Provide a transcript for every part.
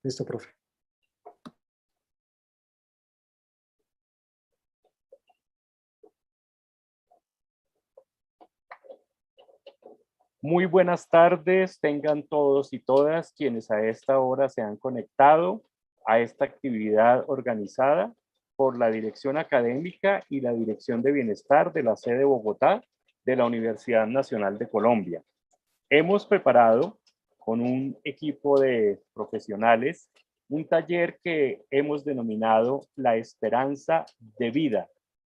Listo, profe. Muy buenas tardes, tengan todos y todas quienes a esta hora se han conectado a esta actividad organizada por la Dirección Académica y la Dirección de Bienestar de la sede Bogotá de la Universidad Nacional de Colombia. Hemos preparado con un equipo de profesionales un taller que hemos denominado La Esperanza de Vida,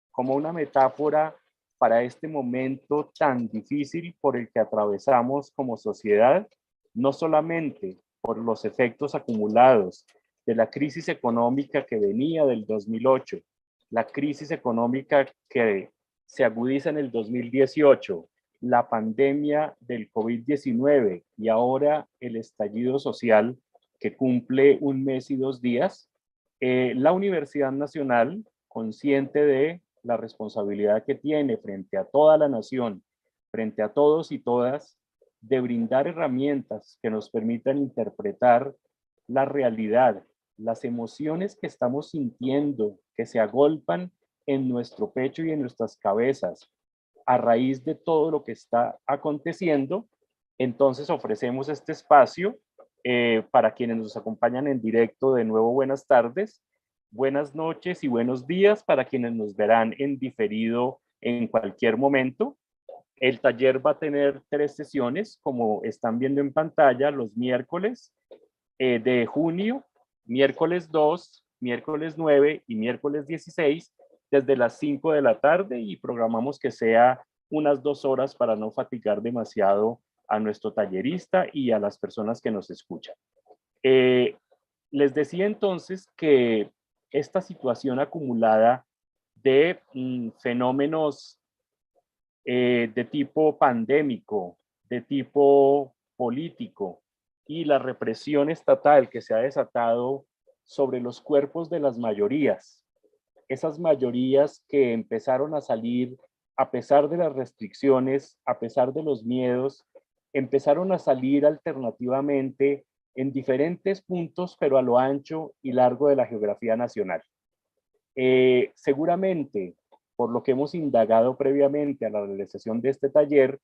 como una metáfora para este momento tan difícil por el que atravesamos como sociedad, no solamente por los efectos acumulados de la crisis económica que venía del 2008, la crisis económica que se agudiza en el 2018, la pandemia del COVID-19 y ahora el estallido social que cumple un mes y 2 días, la Universidad Nacional, consciente de la responsabilidad que tiene frente a toda la nación, frente a todos y todas, de brindar herramientas que nos permitan interpretar la realidad, las emociones que estamos sintiendo, que se agolpan en nuestro pecho y en nuestras cabezas a raíz de todo lo que está aconteciendo. Entonces ofrecemos este espacio para quienes nos acompañan en directo. De nuevo, buenas tardes, buenas noches y buenos días para quienes nos verán en diferido en cualquier momento. El taller va a tener 3 sesiones, como están viendo en pantalla, los miércoles de junio, miércoles 2, miércoles 9 y miércoles 16, desde las 5 de la tarde, y programamos que sea unas 2 horas para no fatigar demasiado a nuestro tallerista y a las personas que nos escuchan. Les decía entonces que esta situación acumulada de fenómenos de tipo pandémico, de tipo político y la represión estatal que se ha desatado sobre los cuerpos de las mayorías, esas mayorías que empezaron a salir a pesar de las restricciones, a pesar de los miedos, empezaron a salir alternativamente en diferentes puntos, pero a lo ancho y largo de la geografía nacional. Seguramente, por lo que hemos indagado previamente a la realización de este taller,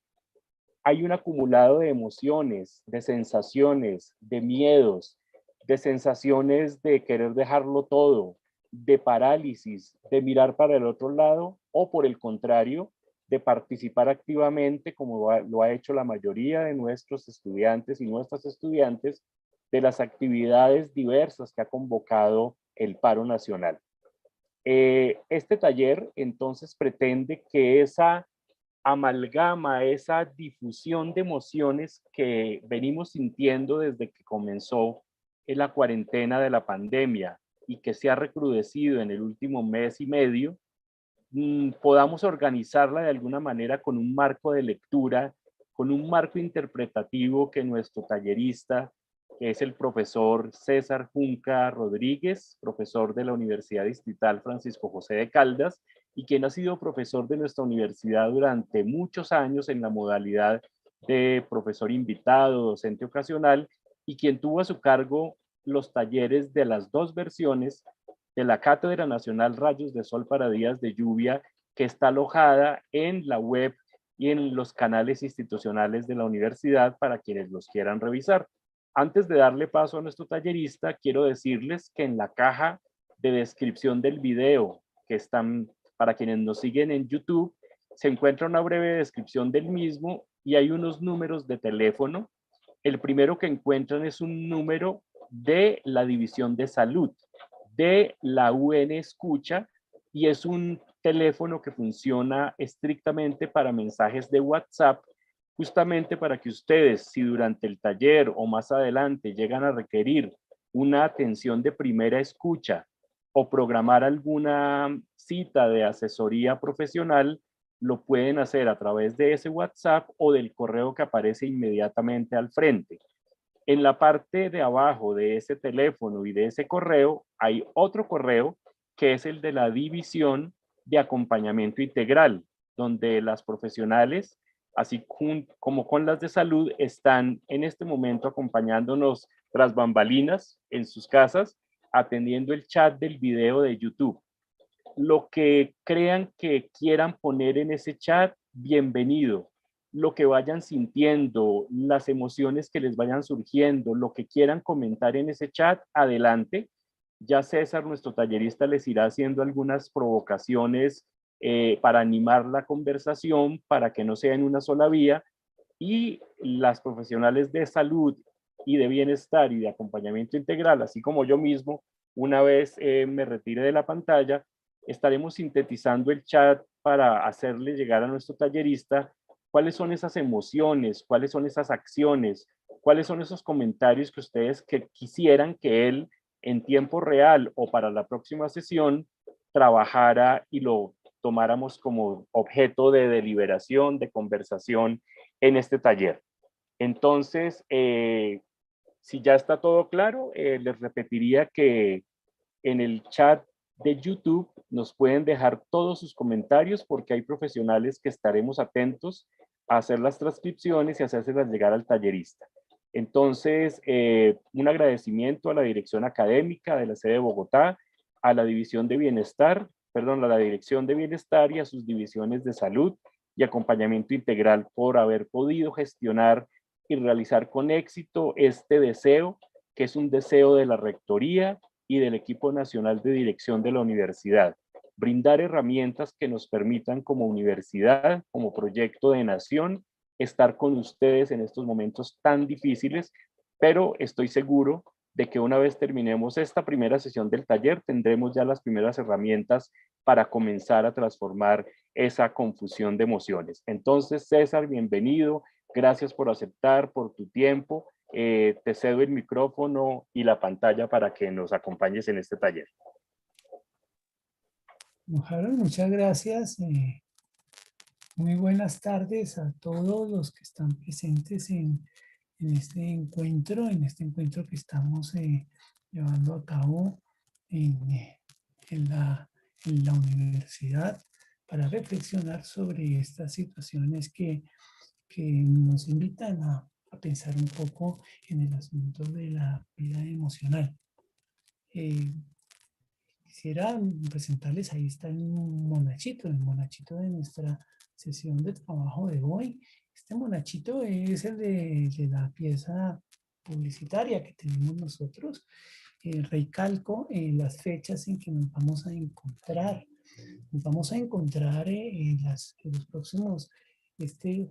hay un acumulado de emociones, de sensaciones, de miedos, de sensaciones de querer dejarlo todo, de parálisis, de mirar para el otro lado, o por el contrario, de participar activamente, como lo ha hecho la mayoría de nuestros estudiantes y nuestras estudiantes, de las actividades diversas que ha convocado el paro nacional. Este taller entonces pretende que esa amalgama, esa difusión de emociones que venimos sintiendo desde que comenzó en la cuarentena de la pandemia y que se ha recrudecido en el último mes y medio, podamos organizarla de alguna manera con un marco de lectura, con un marco interpretativo que nuestro tallerista, que es el profesor César Junca Rodríguez, profesor de la Universidad Distrital Francisco José de Caldas, y quien ha sido profesor de nuestra universidad durante muchos años en la modalidad de profesor invitado, docente ocasional, y quien tuvo a su cargo los talleres de las 2 versiones de la Cátedra Nacional Rayos de Sol para Días de Lluvia, que está alojada en la web y en los canales institucionales de la universidad para quienes los quieran revisar. Antes de darle paso a nuestro tallerista, quiero decirles que en la caja de descripción del video, que están para quienes nos siguen en YouTube, se encuentra una breve descripción del mismo y hay unos números de teléfono. El primero que encuentran es un número de la División de Salud de la UN Escucha, y es un teléfono que funciona estrictamente para mensajes de WhatsApp, justamente para que ustedes, si durante el taller o más adelante llegan a requerir una atención de primera escucha o programar alguna cita de asesoría profesional, lo pueden hacer a través de ese WhatsApp o del correo que aparece inmediatamente al frente. En la parte de abajo de ese teléfono y de ese correo hay otro correo que es el de la División de Acompañamiento Integral, donde las profesionales, así como con las de salud, están en este momento acompañándonos tras bambalinas en sus casas, atendiendo el chat del video de YouTube. Lo que crean que quieran poner en ese chat, bienvenido. Lo que vayan sintiendo, las emociones que les vayan surgiendo, lo que quieran comentar en ese chat, adelante. Ya César, nuestro tallerista, les irá haciendo algunas provocaciones para animar la conversación, para que no sea en una sola vía, y las profesionales de salud y de bienestar y de acompañamiento integral, así como yo mismo, una vez me retire de la pantalla, estaremos sintetizando el chat para hacerle llegar a nuestro tallerista cuáles son esas emociones, cuáles son esas acciones, cuáles son esos comentarios que ustedes quisieran que él en tiempo real o para la próxima sesión trabajara y lo tomáramos como objeto de deliberación, de conversación en este taller. Entonces, si ya está todo claro, les repetiría que en el chat de YouTube nos pueden dejar todos sus comentarios porque hay profesionales que estaremos atentos a hacer las transcripciones y hacérselas llegar al tallerista. Entonces, un agradecimiento a la dirección académica de la sede de Bogotá, a la división de bienestar, perdón, a la dirección de bienestar y a sus divisiones de salud y acompañamiento integral por haber podido gestionar y realizar con éxito este deseo, que es un deseo de la rectoría y del equipo nacional de dirección de la universidad. Brindar herramientas que nos permitan como universidad, como proyecto de nación, estar con ustedes en estos momentos tan difíciles, pero estoy seguro de que una vez terminemos esta primera sesión del taller, tendremos ya las primeras herramientas para comenzar a transformar esa confusión de emociones. Entonces, César, bienvenido. Gracias por aceptar, por tu tiempo. Te cedo el micrófono y la pantalla para que nos acompañes en este taller. Harold, muchas gracias. Muy buenas tardes a todos los que están presentes en este encuentro que estamos llevando a cabo en la universidad para reflexionar sobre estas situaciones que nos invitan a pensar un poco en el asunto de la vida emocional. Quisiera presentarles, ahí está el monachito de nuestra sesión de trabajo de hoy. Este monachito es el de la pieza publicitaria que tenemos nosotros. Recalco las fechas en que nos vamos a encontrar. Nos vamos a encontrar en los próximos,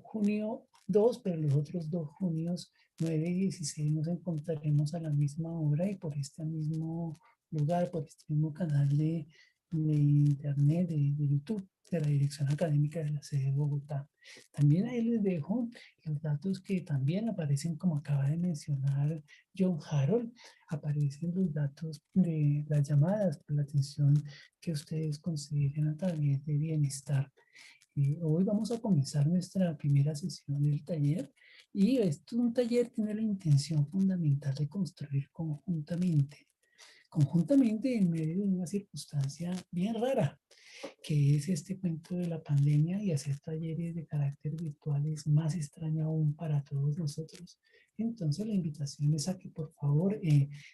junio 2, pero los otros 2 junios, 9 y 16, nos encontraremos a la misma hora y por este mismo lugar, por este mismo canal de internet, de YouTube, de la Dirección Académica de la sede de Bogotá. También ahí les dejo los datos que también aparecen, como acaba de mencionar John Harold, aparecen los datos de las llamadas por la atención que ustedes consideren a través de bienestar. Hoy vamos a comenzar nuestra primera sesión del taller y un taller tiene la intención fundamental de construir conjuntamente en medio de una circunstancia bien rara, que es este cuento de la pandemia, y hacer talleres de carácter virtual es más extraño aún para todos nosotros. Entonces la invitación es a que por favor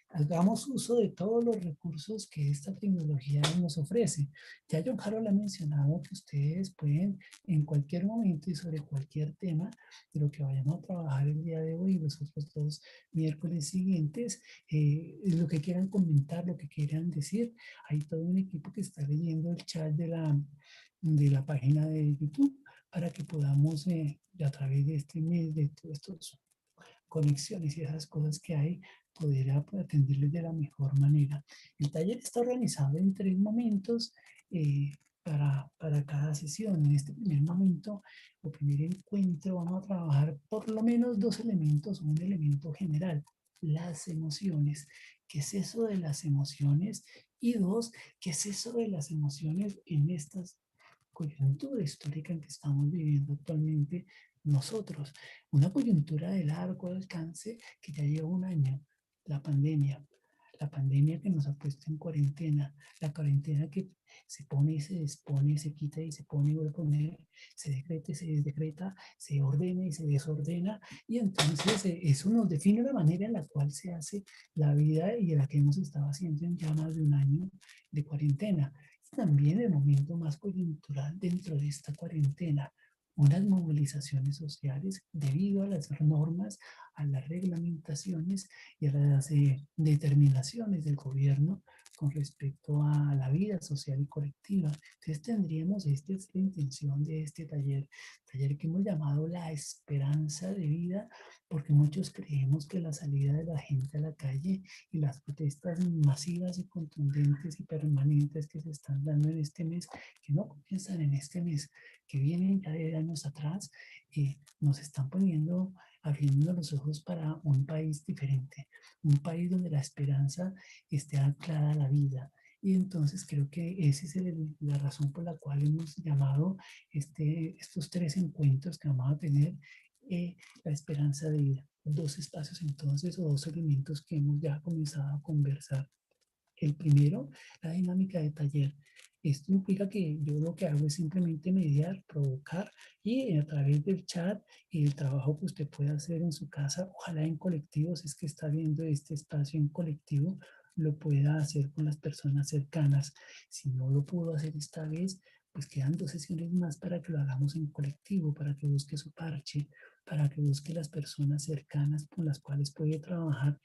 hagamos uso de todos los recursos que esta tecnología nos ofrece. Ya John Harold ha mencionado que ustedes pueden en cualquier momento y sobre cualquier tema de lo que vayamos a trabajar el día de hoy y los otros 2 miércoles siguientes, lo que quieran comentar, lo que quieran decir. Hay todo un equipo que está leyendo el chat de la página de YouTube para que podamos, a través de este mes, de todas estas conexiones y esas cosas que hay, poder atenderles de la mejor manera. El taller está organizado en 3 momentos para cada sesión. En este primer momento o primer encuentro vamos a trabajar por lo menos 2 elementos, un elemento general: las emociones. ¿Qué es eso de las emociones? Y 2, ¿qué es eso de las emociones en esta coyuntura histórica en que estamos viviendo actualmente nosotros? Una coyuntura de largo alcance que ya lleva un año, la pandemia. la pandemia que nos ha puesto en cuarentena, la cuarentena que se pone y se dispone, se quita y se pone y vuelve a poner, se decreta y se desdecreta, se ordena y se desordena, y entonces eso nos define la manera en la cual se hace la vida y en la que hemos estado haciendo en ya más de un año de cuarentena. Y también el momento más coyuntural dentro de esta cuarentena, unas movilizaciones sociales debido a las normas, a las reglamentaciones y a las determinaciones del gobierno con respecto a la vida social y colectiva. Entonces tendríamos, esta es la intención de este taller, taller que hemos llamado la esperanza de vida, porque muchos creemos que la salida de la gente a la calle y las protestas masivas y contundentes y permanentes que se están dando en este mes, que no comienzan en este mes, que vienen ya de años atrás, nos están poniendo, abriendo los ojos para un país diferente, un país donde la esperanza esté anclada a la vida. Y entonces creo que esa es la razón por la cual hemos llamado estos 3 encuentros que vamos a tener, la esperanza de vida. 2 espacios entonces, o 2 elementos que hemos ya comenzado a conversar. El primero, la dinámica de taller. Esto implica que yo lo que hago es simplemente mediar, provocar, y a través del chat y el trabajo que usted puede hacer en su casa, ojalá en colectivo, si es que está viendo este espacio en colectivo, lo pueda hacer con las personas cercanas. Si no lo pudo hacer esta vez, pues quedan 2 sesiones más para que lo hagamos en colectivo, para que busque su parche, para que busque las personas cercanas con las cuales puede trabajar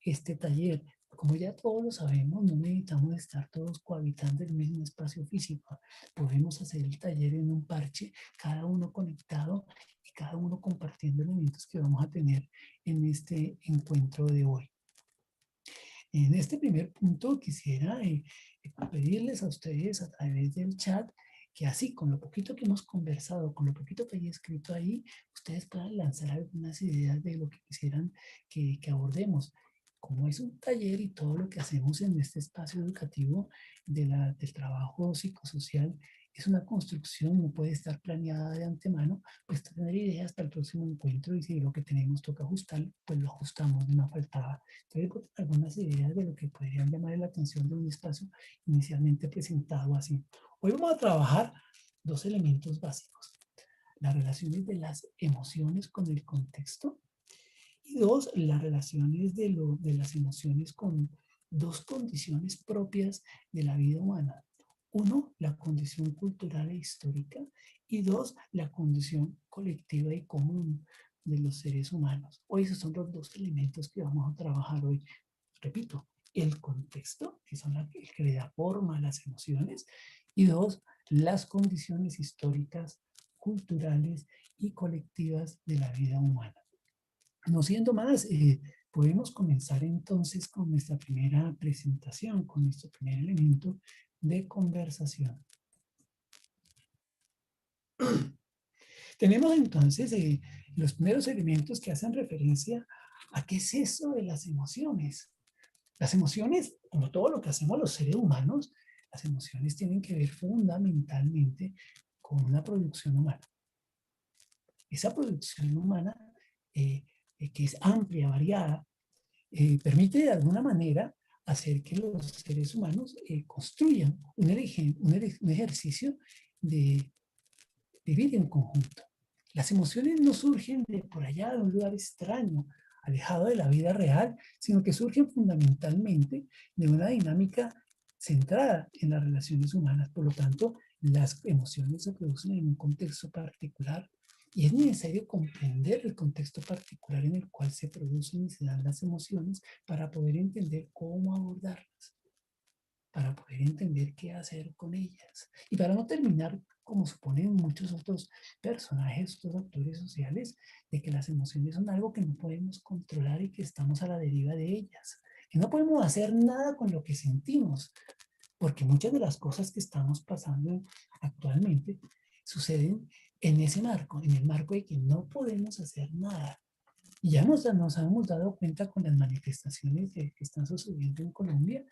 este taller. Como ya todos lo sabemos, no necesitamos estar todos cohabitando en el mismo espacio físico. Podemos hacer el taller en un parche, cada uno conectado y cada uno compartiendo elementos que vamos a tener en este encuentro de hoy. En este primer punto quisiera pedirles a ustedes a través del chat que así, con lo poquito que hemos conversado, con lo poquito que hay escrito ahí, ustedes puedan lanzar algunas ideas de lo que quisieran que abordemos. Como es un taller y todo lo que hacemos en este espacio educativo del trabajo psicosocial es una construcción, no puede estar planeada de antemano, pues tener ideas para el próximo encuentro, y si lo que tenemos toca ajustar, pues lo ajustamos, no faltaba. Entonces, algunas ideas de lo que podrían llamar la atención de un espacio inicialmente presentado así. Hoy vamos a trabajar 2 elementos básicos: las relaciones de las emociones con el contexto, y 2, las relaciones de las emociones con 2 condiciones propias de la vida humana. 1, la condición cultural e histórica, y 2, la condición colectiva y común de los seres humanos. Hoy esos son los 2 elementos que vamos a trabajar hoy. Repito, el contexto, que son el que le da forma a las emociones, y 2, las condiciones históricas, culturales y colectivas de la vida humana. No siendo más, podemos comenzar entonces con nuestra primera presentación, con nuestro primer elemento de conversación. Tenemos entonces los primeros elementos que hacen referencia a qué es eso de las emociones. Las emociones, como todo lo que hacemos los seres humanos, las emociones tienen que ver fundamentalmente con una producción humana. Esa producción humana, que es amplia, variada, permite de alguna manera hacer que los seres humanos construyan un ejercicio de vivir en conjunto. Las emociones no surgen de por allá, de un lugar extraño, alejado de la vida real, sino que surgen fundamentalmente de una dinámica centrada en las relaciones humanas. Por lo tanto, las emociones se producen en un contexto particular, y es necesario comprender el contexto particular en el cual se producen y se dan las emociones para poder entender cómo abordarlas, para poder entender qué hacer con ellas. Y para no terminar, como suponen muchos otros personajes, otros actores sociales, de que las emociones son algo que no podemos controlar y que estamos a la deriva de ellas, que no podemos hacer nada con lo que sentimos, porque muchas de las cosas que estamos pasando actualmente suceden en ese marco, en el marco de que no podemos hacer nada. Y ya nos hemos dado cuenta con las manifestaciones que están sucediendo en Colombia,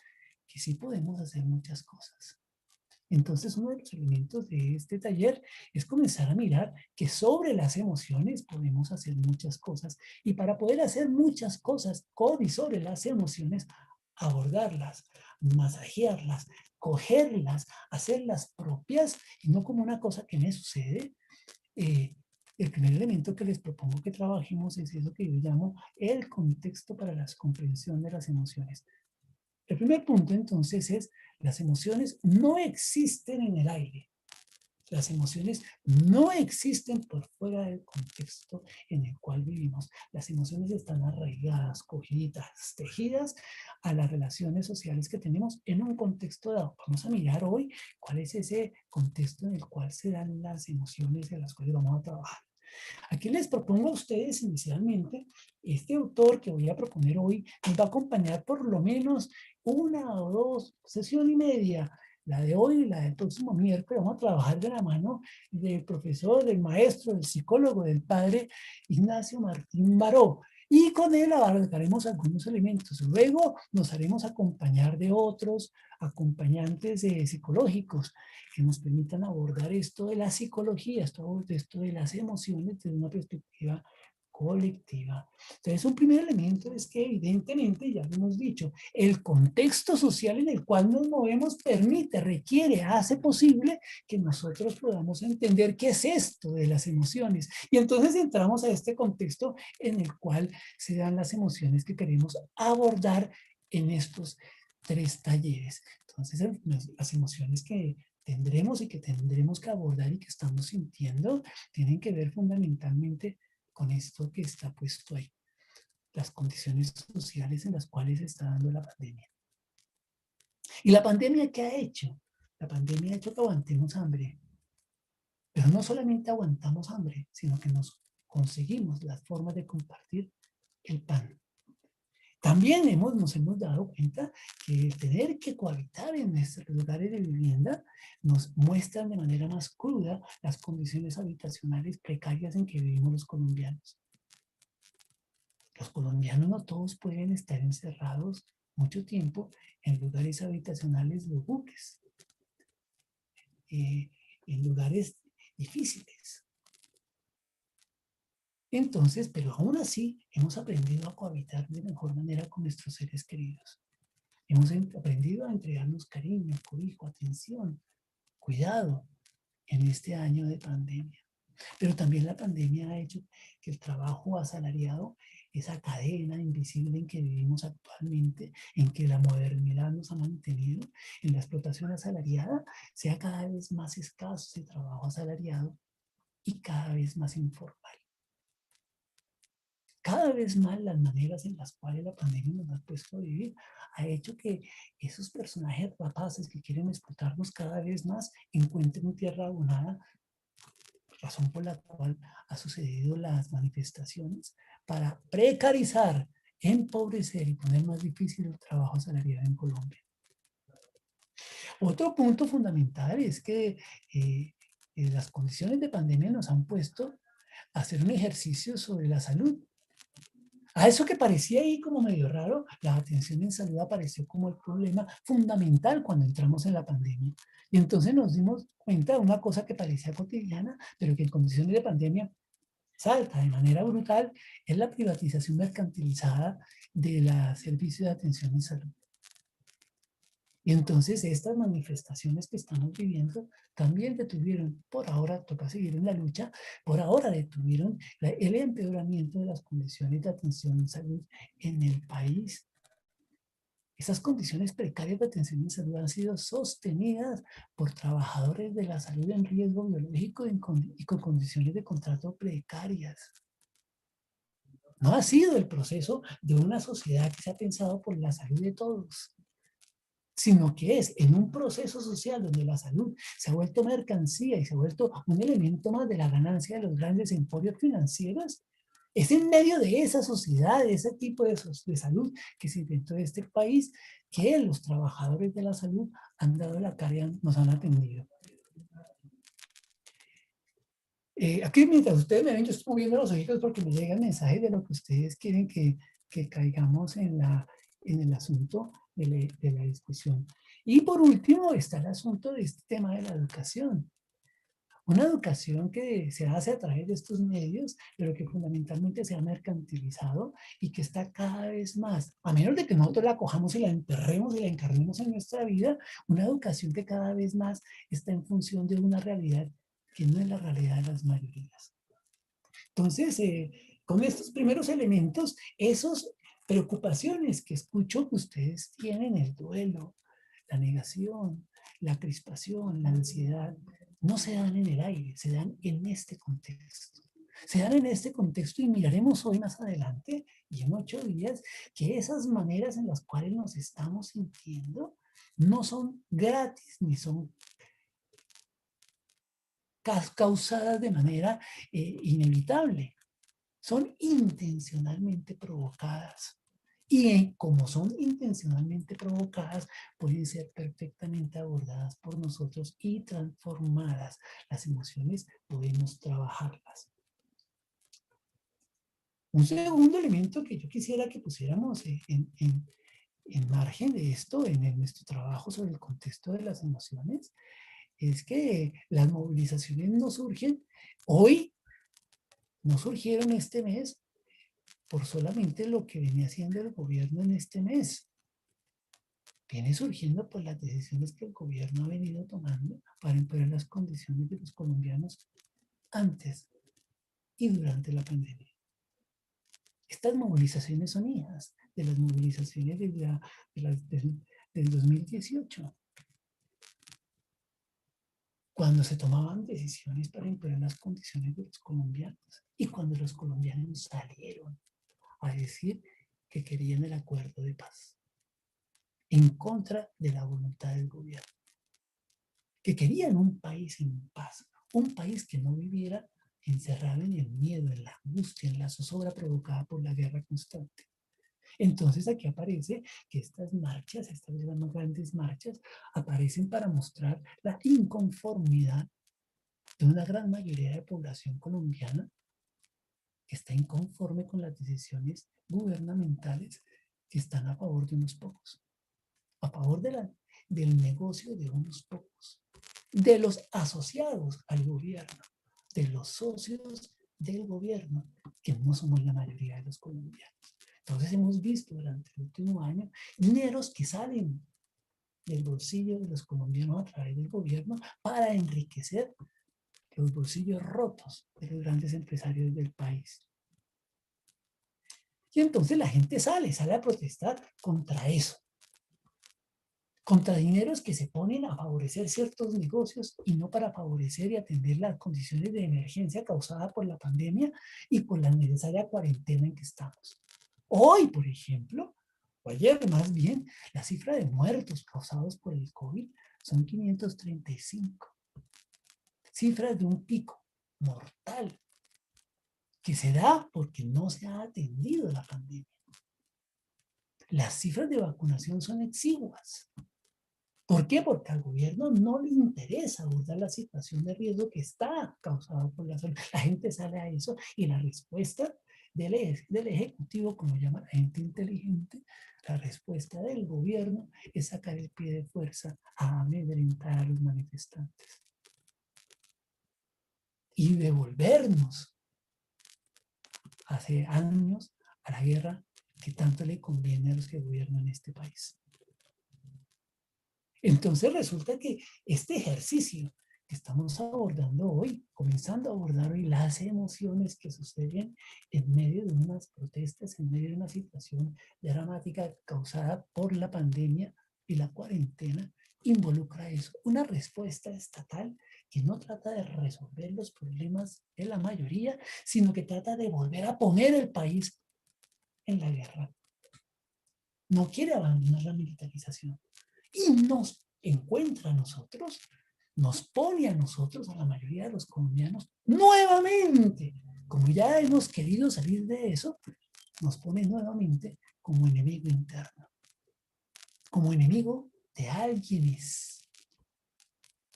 que sí podemos hacer muchas cosas. Entonces, uno de los elementos de este taller es comenzar a mirar que sobre las emociones podemos hacer muchas cosas. Y para poder hacer muchas cosas con y sobre las emociones, abordarlas, masajearlas, cogerlas, hacerlas propias y no como una cosa que me sucede. El primer elemento que les propongo que trabajemos es eso que yo llamo el contexto para la comprensión de las emociones. El primer punto entonces es, las emociones no existen en el aire. Las emociones no existen por fuera del contexto en el cual vivimos. Las emociones están arraigadas, cogidas, tejidas a las relaciones sociales que tenemos en un contexto dado. Vamos a mirar hoy cuál es ese contexto en el cual se dan las emociones de las cuales vamos a trabajar. Aquí les propongo a ustedes inicialmente, este autor que voy a proponer hoy nos va a acompañar por lo menos una o dos, sesión y media, la de hoy y la del próximo miércoles. Vamos a trabajar de la mano del profesor, del maestro, del psicólogo, del padre Ignacio Martín Baró. Y con él abarcaremos algunos elementos. Luego nos haremos acompañar de otros acompañantes psicológicos que nos permitan abordar esto de la psicología, esto de las emociones desde una perspectiva colectiva. Entonces, un primer elemento es que evidentemente, ya lo hemos dicho, el contexto social en el cual nos movemos permite, requiere, hace posible que nosotros podamos entender qué es esto de las emociones. Y entonces entramos a este contexto en el cual se dan las emociones que queremos abordar en estos 3 talleres. Entonces, las emociones que tendremos y que tendremos que abordar y que estamos sintiendo tienen que ver fundamentalmente con esto que está puesto ahí, las condiciones sociales en las cuales se está dando la pandemia. ¿Y la pandemia qué ha hecho? La pandemia ha hecho que aguantemos hambre, pero no solamente aguantamos hambre, sino que nos conseguimos las formas de compartir el pan. También nos hemos dado cuenta que el tener que cohabitar en nuestros lugares de vivienda nos muestran de manera más cruda las condiciones habitacionales precarias en que vivimos los colombianos. Los colombianos no todos pueden estar encerrados mucho tiempo en lugares habitacionales lúgubres, en lugares difíciles. Entonces, pero aún así, hemos aprendido a cohabitar de mejor manera con nuestros seres queridos. Hemos aprendido a entregarnos cariño, cobijo, atención, cuidado en este año de pandemia. Pero también la pandemia ha hecho que el trabajo asalariado, esa cadena invisible en que vivimos actualmente, en que la modernidad nos ha mantenido, en la explotación asalariada, sea cada vez más escaso ese trabajo asalariado y cada vez más informal. Cada vez más las maneras en las cuales la pandemia nos ha puesto a vivir ha hecho que esos personajes rapaces que quieren explotarnos cada vez más encuentren tierra abonada, razón por la cual ha sucedido las manifestaciones para precarizar, empobrecer y poner más difícil el trabajo asalariado en Colombia. Otro punto fundamental es que las condiciones de pandemia nos han puesto a hacer un ejercicio sobre la salud. A eso que parecía ahí como medio raro, la atención en salud apareció como el problema fundamental cuando entramos en la pandemia. Y entonces nos dimos cuenta de una cosa que parecía cotidiana, pero que en condiciones de pandemia salta de manera brutal, es la privatización mercantilizada de los servicios de atención en salud. Y entonces estas manifestaciones que estamos viviendo también detuvieron, por ahora toca seguir en la lucha, por ahora detuvieron el empeoramiento de las condiciones de atención en salud en el país. Esas condiciones precarias de atención en salud han sido sostenidas por trabajadores de la salud en riesgo biológico y con condiciones de contrato precarias. No ha sido el proceso de una sociedad que se ha pensado por la salud de todos, sino que es en un proceso social donde la salud se ha vuelto mercancía y se ha vuelto un elemento más de la ganancia de los grandes emporios financieros. Es en medio de esa sociedad, de ese tipo de salud que se inventó este país, que los trabajadores de la salud han dado la cara y nos han atendido. Aquí mientras ustedes me ven, yo estoy moviendo los ojitos porque me llegan mensajes de lo que ustedes quieren que caigamos en el asunto de la discusión. Y por último está el asunto de este tema de la educación. Una educación que se hace a través de estos medios, pero que fundamentalmente se ha mercantilizado y que está cada vez más, a menos de que nosotros la cojamos y la enterremos y la encarnemos en nuestra vida, una educación que cada vez más está en función de una realidad que no es la realidad de las mayorías. Entonces, con estos primeros elementos, esas preocupaciones que escucho que ustedes tienen, el duelo, la negación, la crispación, la ansiedad, no se dan en el aire, se dan en este contexto. Se dan en este contexto y miraremos hoy más adelante y en 8 días que esas maneras en las cuales nos estamos sintiendo no son gratis ni son causadas de manera inevitable. Son intencionalmente provocadas. Y como son intencionalmente provocadas, pueden ser perfectamente abordadas por nosotros y transformadas. Las emociones podemos trabajarlas. Un segundo elemento que yo quisiera que pusiéramos en margen de esto, en nuestro trabajo sobre el contexto de las emociones, es que las movilizaciones no surgen hoy, no surgieron este mes, por solamente lo que venía haciendo el gobierno en este mes. Viene surgiendo por las decisiones que el gobierno ha venido tomando para empeorar las condiciones de los colombianos antes y durante la pandemia. Estas movilizaciones son hijas de las movilizaciones del 2018, cuando se tomaban decisiones para empeorar las condiciones de los colombianos y cuando los colombianos salieron a decir que querían el acuerdo de paz en contra de la voluntad del gobierno, que querían un país en paz, un país que no viviera encerrado en el miedo, en la angustia, en la zozobra provocada por la guerra constante. Entonces aquí aparece que estas marchas, estas más grandes marchas, aparecen para mostrar la inconformidad de una gran mayoría de población colombiana que está inconforme con las decisiones gubernamentales que están a favor de unos pocos, a favor del negocio de unos pocos, de los asociados al gobierno, de los socios del gobierno, que no somos la mayoría de los colombianos. Entonces hemos visto durante el último año dineros que salen del bolsillo de los colombianos a través del gobierno para enriquecer los bolsillos rotos de los grandes empresarios del país. Y entonces la gente sale a protestar contra eso, contra dineros que se ponen a favorecer ciertos negocios y no para favorecer y atender las condiciones de emergencia causada por la pandemia y por la necesaria cuarentena en que estamos. Hoy, por ejemplo, o ayer más bien, la cifra de muertos causados por el COVID son 535. Cifras de un pico mortal que se da porque no se ha atendido la pandemia. Las cifras de vacunación son exiguas. ¿Por qué? Porque al gobierno no le interesa abordar la situación de riesgo que está causada por la salud. La gente sale a eso y la respuesta del Ejecutivo, como llama la gente inteligente, la respuesta del gobierno es sacar el pie de fuerza a amedrentar a los manifestantes y devolvernos hace años a la guerra que tanto le conviene a los que gobiernan este país. Entonces resulta que este ejercicio que estamos abordando hoy, comenzando a abordar hoy las emociones que suceden en medio de unas protestas, en medio de una situación dramática causada por la pandemia y la cuarentena, involucra eso, una respuesta estatal que no trata de resolver los problemas de la mayoría, sino que trata de volver a poner el país en la guerra. No quiere abandonar la militarización. Y nos encuentra a nosotros, nos pone a nosotros, a la mayoría de los colombianos, nuevamente, como ya hemos querido salir de eso, nos pone nuevamente como enemigo interno, como enemigo de alguienes.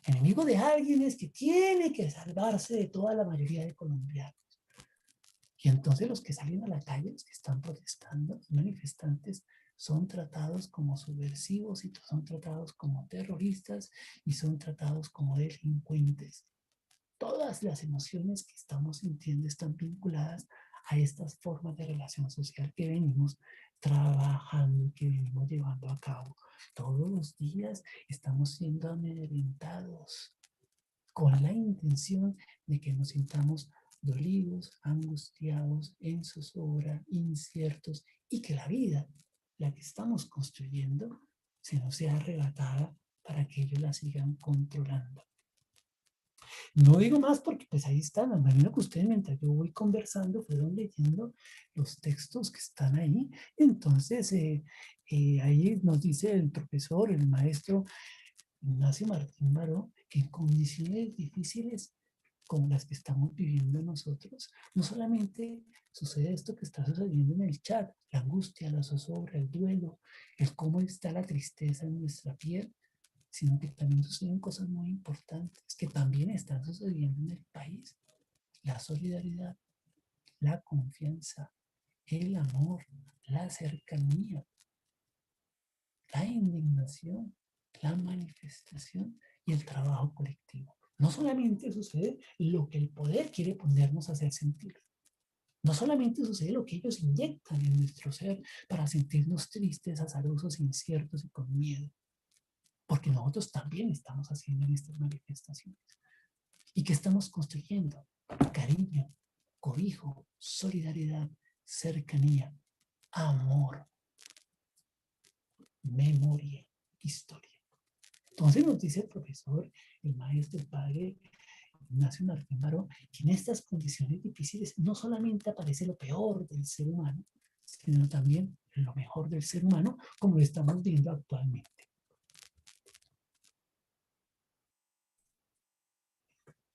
Enemigo de alguienes que tiene que salvarse de toda la mayoría de colombianos. Y entonces los que salen a la calle, los que están protestando, los manifestantes, son tratados como subversivos y son tratados como terroristas y son tratados como delincuentes. todas las emociones que estamos sintiendo están vinculadas a estas formas de relación social que venimos trabajando, que venimos llevando a cabo. Todos los días estamos siendo amedrentados con la intención de que nos sintamos dolidos, angustiados, en zozobra, inciertos, y que la vida, la que estamos construyendo, se nos sea arrebatada para que ellos la sigan controlando. No digo más porque pues ahí están, me imagino que ustedes mientras yo voy conversando fueron leyendo los textos que están ahí. Entonces ahí nos dice el profesor, el maestro Ignacio Martín Baró, que en condiciones difíciles como las que estamos viviendo nosotros, no solamente sucede esto que está sucediendo en el chat, la angustia, la zozobra, el duelo, el cómo está la tristeza en nuestra piel, sino que también suceden cosas muy importantes que también están sucediendo en el país. La solidaridad, la confianza, el amor, la cercanía, la indignación, la manifestación y el trabajo colectivo. No solamente sucede lo que el poder quiere ponernos a hacer sentir. No solamente sucede lo que ellos inyectan en nuestro ser para sentirnos tristes, azarosos, inciertos y con miedo. Porque nosotros también estamos haciendo en estas manifestaciones. ¿Y qué estamos construyendo? Cariño, cobijo, solidaridad, cercanía, amor, memoria, historia. Entonces nos dice el profesor, el maestro, el padre Ignacio Martín Baró, que en estas condiciones difíciles no solamente aparece lo peor del ser humano, sino también lo mejor del ser humano, como lo estamos viendo actualmente.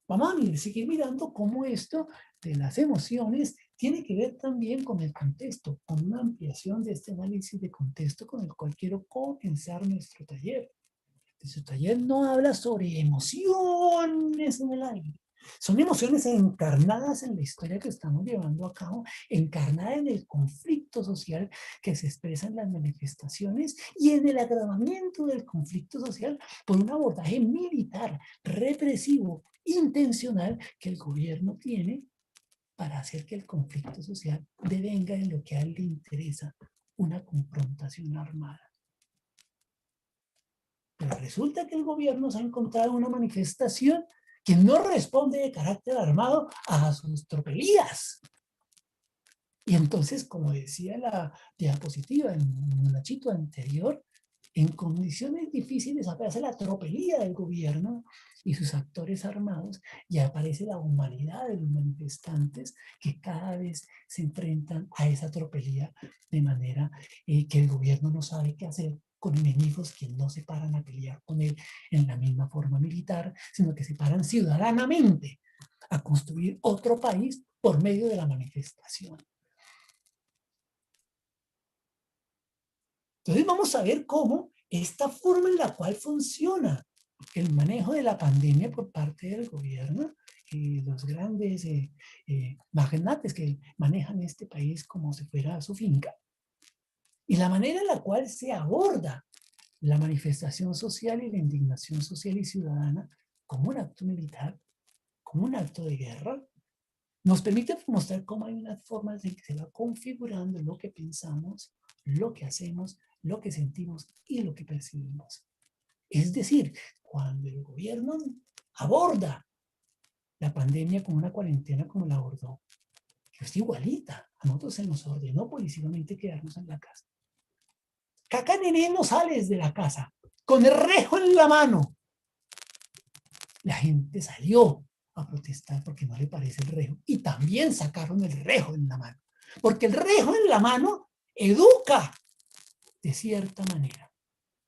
Vamos a seguir mirando cómo esto de las emociones tiene que ver también con el contexto, con una ampliación de este análisis de contexto con el cual quiero comenzar nuestro taller. Nuestro taller no habla sobre emociones en el aire. Son emociones encarnadas en la historia que estamos llevando a cabo, encarnadas en el conflicto social que se expresa en las manifestaciones y en el agravamiento del conflicto social por un abordaje militar, represivo, intencional que el gobierno tiene para hacer que el conflicto social devenga en lo que a él le interesa, una confrontación armada. Pero resulta que el gobierno se ha encontrado una manifestación que no responde de carácter armado a sus tropelías. Y entonces, como decía la diapositiva en un nachito anterior, en condiciones difíciles aparece la tropelía del gobierno y sus actores armados y aparece la humanidad de los manifestantes que cada vez se enfrentan a esa tropelía de manera que el gobierno no sabe qué hacer con enemigos que no se paran a pelear con él en la misma forma militar, sino que se paran ciudadanamente a construir otro país por medio de la manifestación. Entonces vamos a ver cómo esta forma en la cual funciona el manejo de la pandemia por parte del gobierno, los grandes magnates que manejan este país como si fuera su finca, y la manera en la cual se aborda la manifestación social y la indignación social y ciudadana como un acto militar, como un acto de guerra, nos permite mostrar cómo hay unas formas en que se va configurando lo que pensamos, lo que hacemos, lo que sentimos y lo que percibimos. Es decir, cuando el gobierno aborda la pandemia como una cuarentena como la abordó, que es igualita, a nosotros se nos ordenó policivamente quedarnos en la casa. Caca Nené no sales de la casa con el rejo en la mano. La gente salió a protestar porque no le parece el rejo y también sacaron el rejo en la mano, porque el rejo en la mano educa de cierta manera,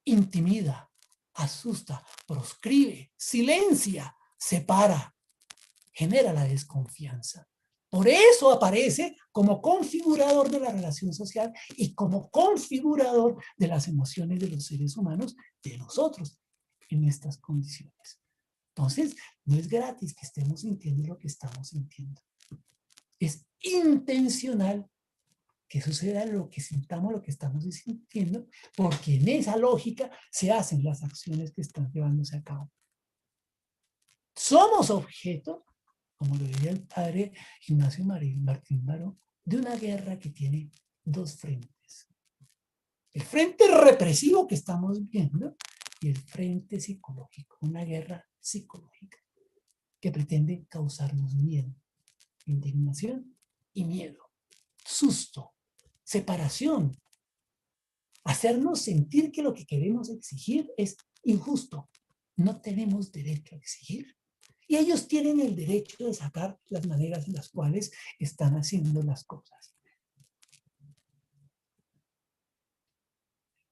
intimida, asusta, proscribe, silencia, separa, genera la desconfianza. Por eso aparece como configurador de la relación social y como configurador de las emociones de los seres humanos, de nosotros, en estas condiciones. Entonces, no es gratis que estemos sintiendo lo que estamos sintiendo. Es intencional que suceda lo que sintamos, lo que estamos sintiendo, porque en esa lógica se hacen las acciones que están llevándose a cabo. Somos objeto como lo diría el padre Ignacio Martín Baró, de una guerra que tiene dos frentes. El frente represivo que estamos viendo y el frente psicológico, una guerra psicológica que pretende causarnos miedo, indignación y miedo, susto, separación, hacernos sentir que lo que queremos exigir es injusto. No tenemos derecho a exigir. Y ellos tienen el derecho de sacar las maneras en las cuales están haciendo las cosas.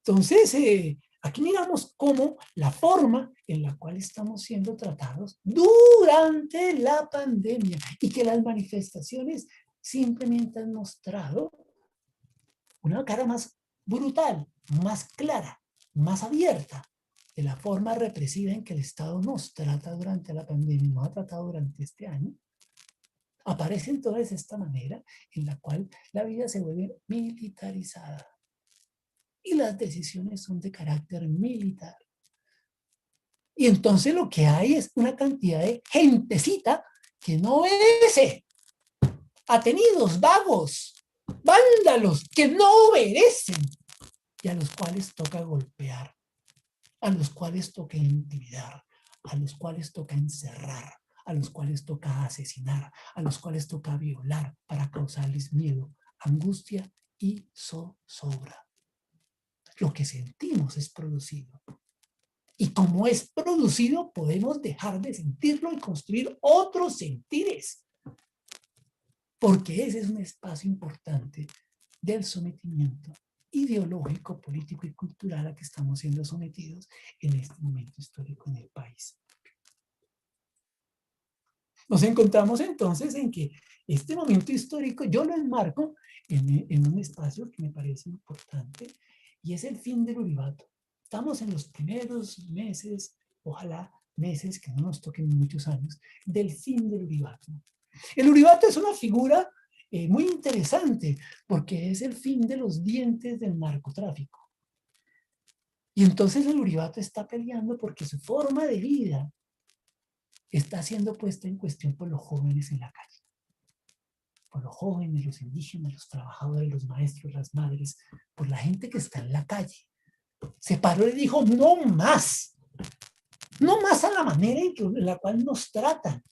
Entonces, aquí miramos cómo la forma en la cual estamos siendo tratados durante la pandemia y que las manifestaciones simplemente han mostrado una cara más brutal, más clara, más abierta de la forma represiva en que el Estado nos trata durante la pandemia, nos ha tratado durante este año. Aparece entonces esta manera en la cual la vida se vuelve militarizada y las decisiones son de carácter militar. Y entonces lo que hay es una cantidad de gentecita que no obedece, atenidos, vagos, vándalos que no obedecen y a los cuales toca golpear, a los cuales toca intimidar, a los cuales toca encerrar, a los cuales toca asesinar, a los cuales toca violar para causarles miedo, angustia y zozobra. Lo que sentimos es producido. Y como es producido, podemos dejar de sentirlo y construir otros sentires. Porque ese es un espacio importante del sometimiento ideológico, político y cultural a que estamos siendo sometidos en este momento histórico en el país. Nos encontramos entonces en que este momento histórico yo lo enmarco en un espacio que me parece importante y es el fin del Uribato. Estamos en los primeros meses, ojalá meses que no nos toquen muchos años, del fin del Uribato. El Uribato es una figura muy interesante porque es el fin de los dientes del narcotráfico. Y entonces el Uribato está peleando porque su forma de vida está siendo puesta en cuestión por los jóvenes en la calle. Por los jóvenes, los indígenas, los trabajadores, los maestros, las madres, por la gente que está en la calle. Se paró y dijo, no más. No más a la manera en la cual nos tratan.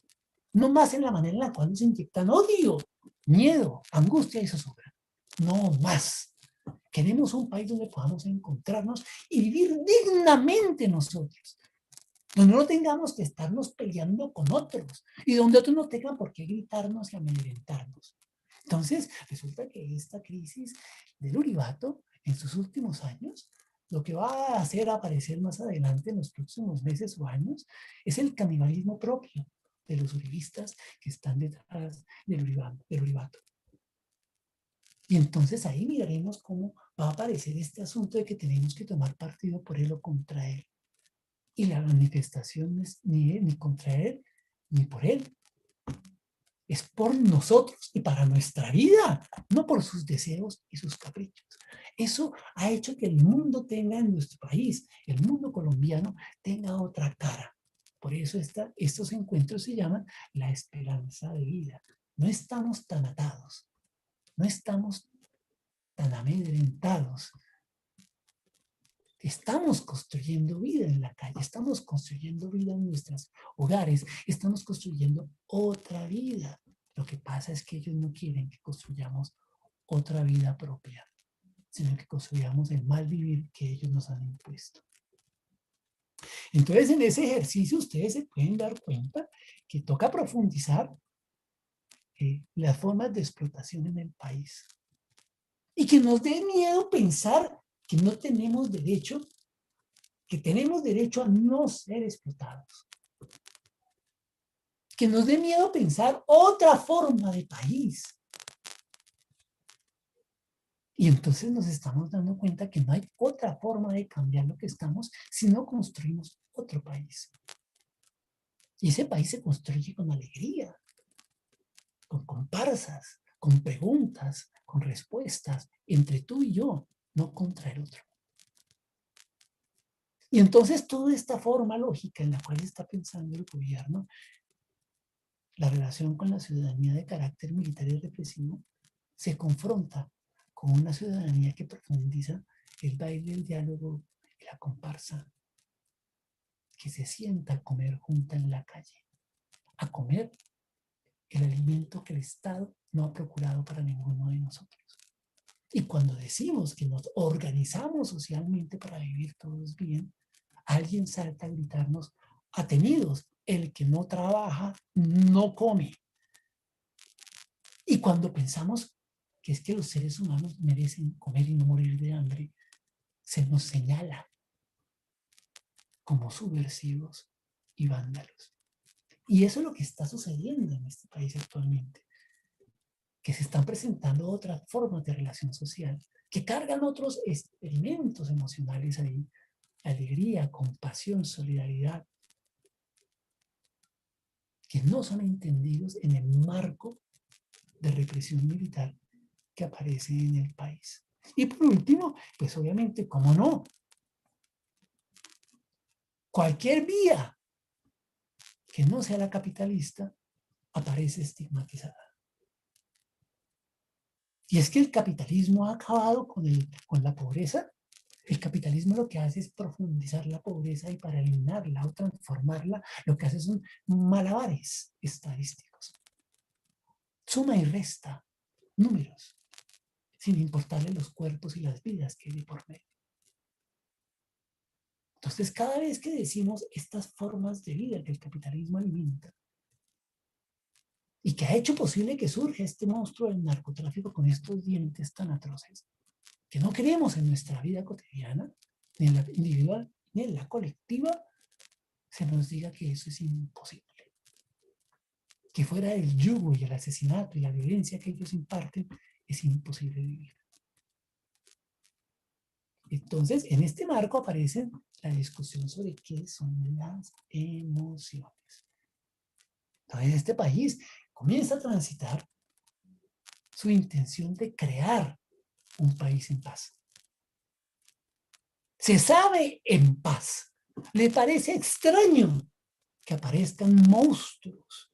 No más en la manera en la cual nos inyectan odio, miedo, angustia y zozobra. No más. Queremos un país donde podamos encontrarnos y vivir dignamente nosotros. Donde no tengamos que estarnos peleando con otros y donde otros no tengan por qué gritarnos y amedrentarnos. Entonces, resulta que esta crisis del Uribato en sus últimos años, lo que va a hacer aparecer más adelante en los próximos meses o años es el canibalismo propio de los uribistas que están detrás del Uribato. Y entonces ahí miraremos cómo va a aparecer este asunto de que tenemos que tomar partido por él o contra él. Y la manifestación no es ni contra él ni por él. Es por nosotros y para nuestra vida, no por sus deseos y sus caprichos. Eso ha hecho que el mundo tenga en nuestro país, el mundo colombiano, tenga otra cara. Por eso estos encuentros se llaman la esperanza de vida. No estamos tan atados, no estamos tan amedrentados. Estamos construyendo vida en la calle, estamos construyendo vida en nuestros hogares, estamos construyendo otra vida. Lo que pasa es que ellos no quieren que construyamos otra vida propia, sino que construyamos el mal vivir que ellos nos han impuesto. Entonces, en ese ejercicio ustedes se pueden dar cuenta que toca profundizar las formas de explotación en el país. Y que nos dé miedo pensar que no tenemos derecho, que tenemos derecho a no ser explotados. Que nos dé miedo pensar otra forma de país. Y entonces nos estamos dando cuenta que no hay otra forma de cambiar lo que estamos si no construimos otro país. Y ese país se construye con alegría, con comparsas, con preguntas, con respuestas, entre tú y yo, no contra el otro. Y entonces toda esta forma lógica en la cual está pensando el gobierno la relación con la ciudadanía de carácter militar y represivo se confronta con una ciudadanía que profundiza el baile, el diálogo y la comparsa, que se sienta a comer junta en la calle, a comer el alimento que el Estado no ha procurado para ninguno de nosotros. Y cuando decimos que nos organizamos socialmente para vivir todos bien, alguien salta a gritarnos, atenidos, el que no trabaja no come. Y cuando pensamos que es que los seres humanos merecen comer y no morir de hambre, se nos señala como subversivos y vándalos. Y eso es lo que está sucediendo en este país actualmente, que se están presentando otras formas de relación social, que cargan otros experimentos emocionales ahí, alegría, compasión, solidaridad, que no son entendidos en el marco de represión militar que aparece en el país. Y por último, pues obviamente, ¿cómo no? Cualquier vía que no sea la capitalista aparece estigmatizada. Y es que el capitalismo ha acabado con la pobreza. El capitalismo lo que hace es profundizar la pobreza y para eliminarla o transformarla, lo que hace son malabares estadísticos. Suma y resta números, sin importarle los cuerpos y las vidas que hay por medio. Entonces, cada vez que decimos estas formas de vida que el capitalismo alimenta y que ha hecho posible que surja este monstruo del narcotráfico con estos dientes tan atroces, que no queremos en nuestra vida cotidiana, ni en la individual, ni en la colectiva, se nos diga que eso es imposible. Que fuera el yugo y el asesinato y la violencia que ellos imparten, es imposible vivir. Entonces, en este marco aparece la discusión sobre qué son las emociones. Entonces, este país comienza a transitar su intención de crear un país en paz. Se sabe en paz. Le parece extraño que aparezcan monstruos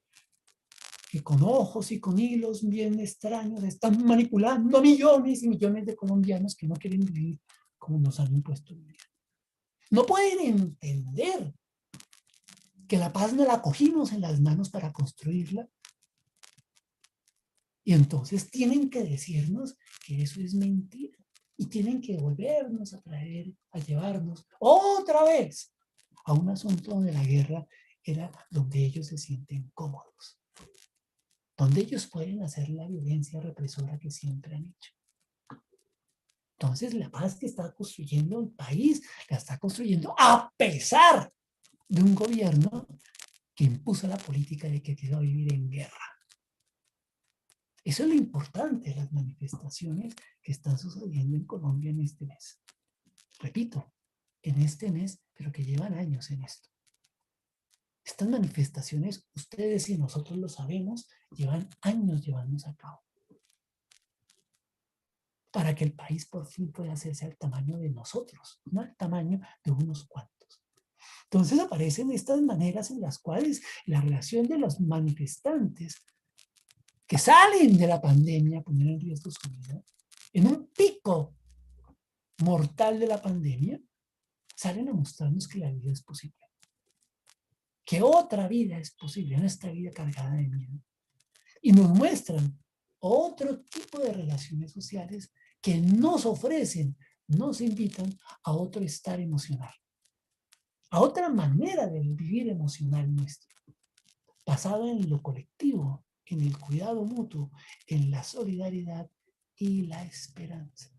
que con ojos y con hilos bien extraños están manipulando a millones y millones de colombianos que no quieren vivir como nos han impuesto vivir. No pueden entender que la paz no la cogimos en las manos para construirla. Y entonces tienen que decirnos que eso es mentira. Y tienen que volvernos a traer, a llevarnos otra vez a un asunto donde la guerra era donde ellos se sienten cómodos. Donde ellos pueden hacer la violencia represora que siempre han hecho. Entonces la paz que está construyendo el país, la está construyendo a pesar de un gobierno que impuso la política de que iba a vivir en guerra. Eso es lo importante de las manifestaciones que están sucediendo en Colombia en este mes. Repito, en este mes, pero que llevan años en esto. Estas manifestaciones, ustedes y nosotros lo sabemos, llevan años llevándose a cabo. Para que el país por fin pueda hacerse al tamaño de nosotros, no al tamaño de unos cuantos. Entonces aparecen estas maneras en las cuales la relación de los manifestantes que salen de la pandemia, poner en riesgo su vida, en un pico mortal de la pandemia, salen a mostrarnos que la vida es posible. Que otra vida es posible, no esta vida cargada de miedo. Y nos muestran otro tipo de relaciones sociales que nos ofrecen, nos invitan a otro estar emocional, a otra manera de vivir emocional nuestro, basado en lo colectivo, en el cuidado mutuo, en la solidaridad y la esperanza.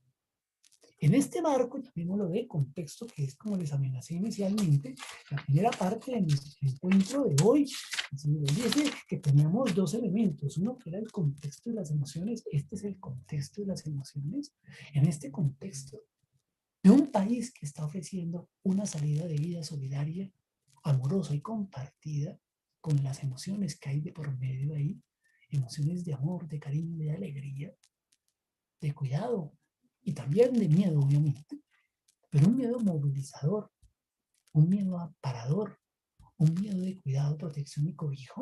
En este marco, llamémoslo de contexto, que es como les amenacé inicialmente, la primera parte de nuestro encuentro de hoy, dice que teníamos dos elementos, uno que era el contexto de las emociones, este es el contexto de las emociones, en este contexto de un país que está ofreciendo una salida de vida solidaria, amorosa y compartida con las emociones que hay de por medio ahí, emociones de amor, de cariño, de alegría, de cuidado y también de miedo, obviamente, pero un miedo movilizador, un miedo aparador, un miedo de cuidado, protección y cobijo,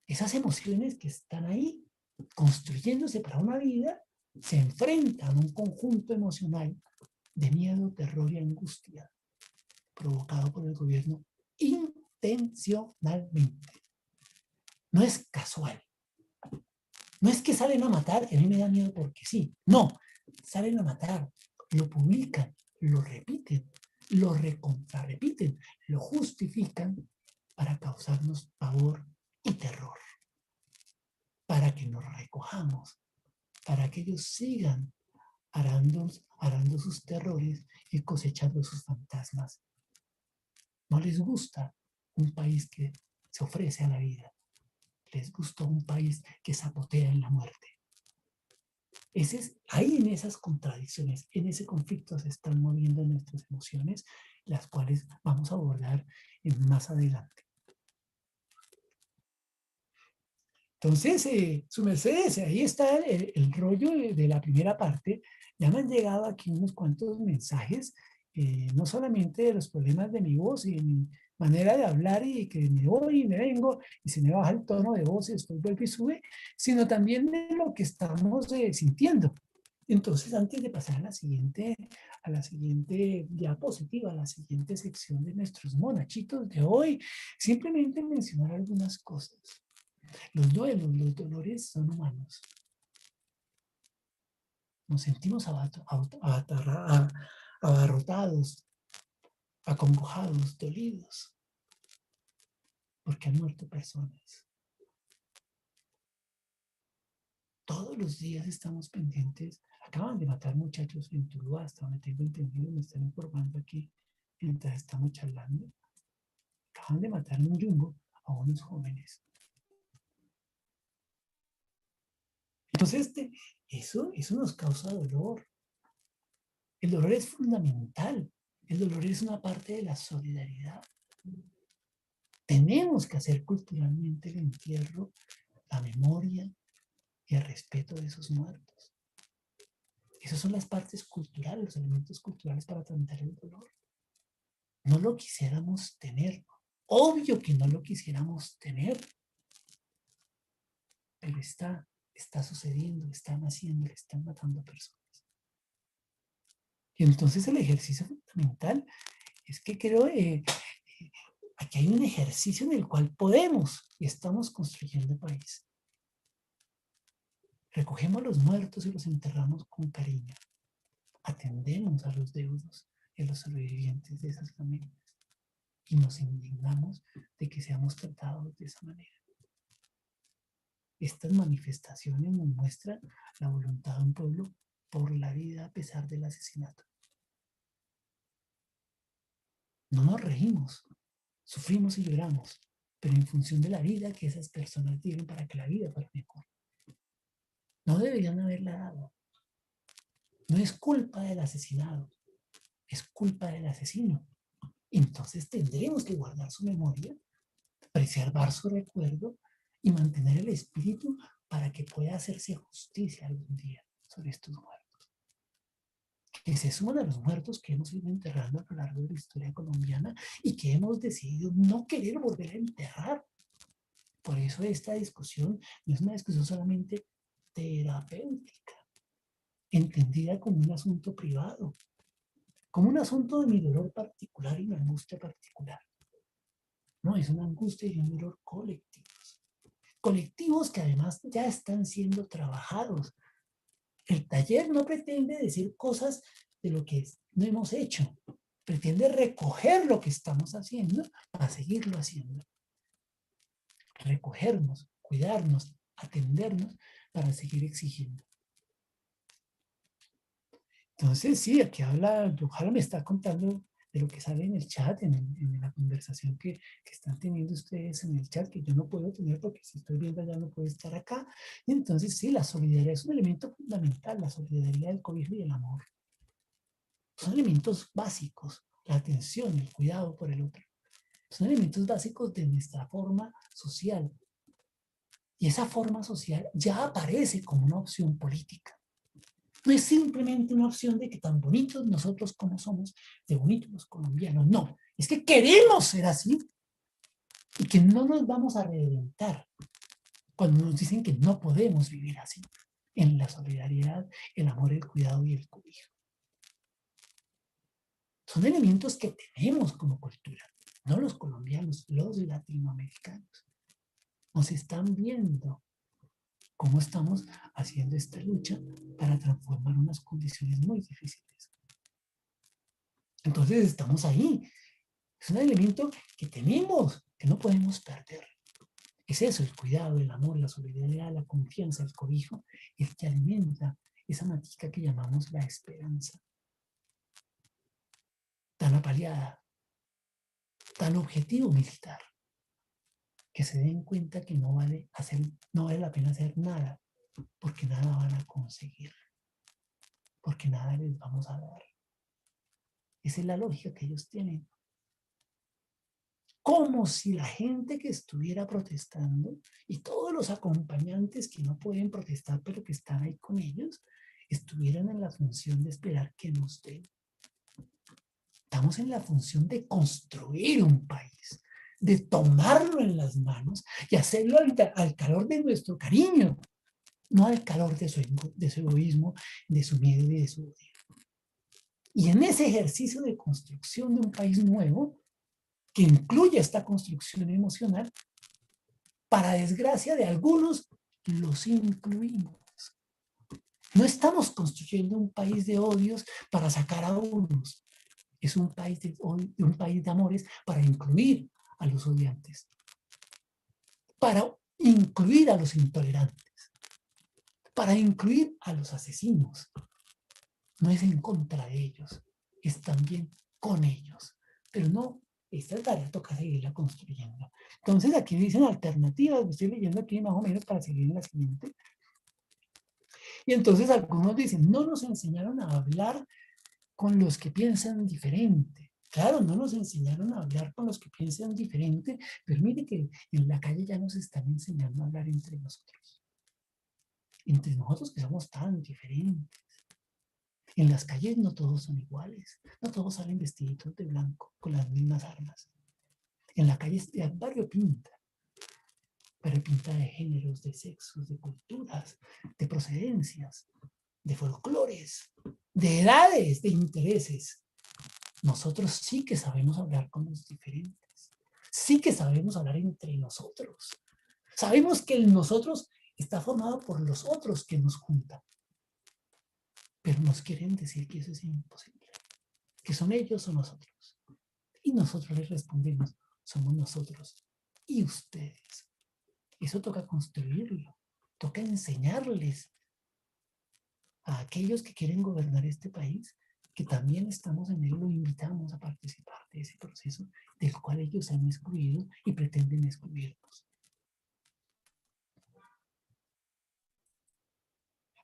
Esas emociones que están ahí, construyéndose para una vida, se enfrentan a un conjunto emocional de miedo, terror y angustia provocado por el gobierno intencionalmente. No es casual. No es que salen a matar, que a mí me da miedo porque sí. No, salen a matar, lo publican, lo repiten, lo recontrarrepiten, lo justifican para causarnos pavor y terror. Para que nos recojamos, para que ellos sigan arando sus terrores y cosechando sus fantasmas. No les gusta un país que se ofrece a la vida. Les gusta un país que sabotea en la muerte. Ahí en esas contradicciones, en ese conflicto se están moviendo nuestras emociones, las cuales vamos a abordar más adelante. Entonces, su merced, ahí está el rollo de la primera parte. Ya me han llegado aquí unos cuantos mensajes, no solamente de los problemas de mi voz y de mi manera de hablar y que me voy y me vengo y se me baja el tono de voz y después vuelve y sube, sino también de lo que estamos sintiendo. Entonces, antes de pasar a la siguiente diapositiva, a la siguiente sección de nuestros monachitos de hoy, simplemente mencionar algunas cosas. Los duelos, los dolores son humanos. Nos sentimos abarrotados, acongojados, dolidos, porque han muerto personas. Todos los días estamos pendientes. Acaban de matar muchachos en Tuluá, hasta donde tengo entendido, me están informando aquí mientras estamos charlando. Acaban de matar en un Jumbo a unos jóvenes. Entonces, eso nos causa dolor. El dolor es fundamental. El dolor es una parte de la solidaridad. Tenemos que hacer culturalmente el entierro, la memoria y el respeto de esos muertos. Esas son las partes culturales, los elementos culturales para tramitar el dolor. No lo quisiéramos tener. Obvio que no lo quisiéramos tener. Pero está sucediendo, están haciendo, están matando personas. Y entonces el ejercicio fundamental es que creo aquí hay un ejercicio en el cual podemos y estamos construyendo país. Recogemos los muertos y los enterramos con cariño. Atendemos a los deudos y a los sobrevivientes de esas familias. Y nos indignamos de que seamos tratados de esa manera. Estas manifestaciones nos muestran la voluntad de un pueblo por la vida a pesar del asesinato. No nos reímos, sufrimos y lloramos, pero en función de la vida que esas personas dieron para que la vida fuera mejor. No deberían haberla dado. No es culpa del asesinado, es culpa del asesino. Entonces tendremos que guardar su memoria, preservar su recuerdo y mantener el espíritu para que pueda hacerse justicia algún día sobre estos muertos. Que se suman a los muertos que hemos ido enterrando a lo largo de la historia colombiana y que hemos decidido no querer volver a enterrar. Por eso esta discusión no es una discusión solamente terapéutica, entendida como un asunto privado, como un asunto de mi dolor particular y mi angustia particular. No, es una angustia y un dolor colectivos. Colectivos que además ya están siendo trabajados. El taller no pretende decir cosas de lo que no hemos hecho. Pretende recoger lo que estamos haciendo para seguirlo haciendo. Recogernos, cuidarnos, atendernos para seguir exigiendo. Entonces, sí, aquí habla, ojalá me está contando de lo que sale en el chat, en la conversación que están teniendo ustedes en el chat, que yo no puedo tener porque si estoy viendo allá no puedo estar acá. Y entonces, sí, la solidaridad es un elemento fundamental, la solidaridad del cobijo y el amor. Son elementos básicos, la atención, el cuidado por el otro. Son elementos básicos de nuestra forma social. Y esa forma social ya aparece como una opción política. No es simplemente una opción de que tan bonitos nosotros como somos, de bonitos los colombianos. No, es que queremos ser así y que no nos vamos a reventar cuando nos dicen que no podemos vivir así, en la solidaridad, el amor, el cuidado y el cobijo. Son elementos que tenemos como cultura, no los colombianos, los latinoamericanos. Nos están viendo cómo estamos haciendo esta lucha para transformar unas condiciones muy difíciles. Entonces estamos ahí. Es un elemento que tenemos, que no podemos perder. Es eso, el cuidado, el amor, la solidaridad, la confianza, el cobijo, el que alimenta esa matica que llamamos la esperanza. Tan apaleada, tan objetivo militar, que se den cuenta que no vale la pena hacer nada, porque nada van a conseguir, porque nada les vamos a dar. Esa es la lógica que ellos tienen. Como si la gente que estuviera protestando y todos los acompañantes que no pueden protestar pero que están ahí con ellos, estuvieran en la función de esperar que nos den. Estamos en la función de construir un país, de tomarlo en las manos y hacerlo al calor de nuestro cariño, no al calor de su egoísmo, de su miedo y de su odio. Y en ese ejercicio de construcción de un país nuevo, que incluye esta construcción emocional, para desgracia de algunos, los incluimos. No estamos construyendo un país de odios para sacar a unos. Es un país de amores para incluir a los odiantes, para incluir a los intolerantes, para incluir a los asesinos. No es en contra de ellos, es también con ellos. Pero no, esta tarea toca seguirla construyendo. Entonces aquí dicen alternativas, lo estoy leyendo aquí más o menos para seguir en la siguiente. Y entonces algunos dicen, no nos enseñaron a hablar con los que piensan diferente. Claro, no nos enseñaron a hablar con los que piensan diferente, pero mire que en la calle ya nos están enseñando a hablar entre nosotros. Entre nosotros que somos tan diferentes. En las calles no todos son iguales, no todos salen vestiditos de blanco con las mismas armas. En la calle el barrio pinta, pero pinta de géneros, de sexos, de culturas, de procedencias, de folclores, de edades, de intereses. Nosotros sí que sabemos hablar con los diferentes, sí que sabemos hablar entre nosotros. Sabemos que el nosotros está formado por los otros que nos juntan. Pero nos quieren decir que eso es imposible, que son ellos o nosotros. Y nosotros les respondemos, somos nosotros y ustedes. Eso toca construirlo, toca enseñarles a aquellos que quieren gobernar este país, que también estamos en él, lo invitamos a participar de ese proceso del cual ellos se han excluido y pretenden excluirnos.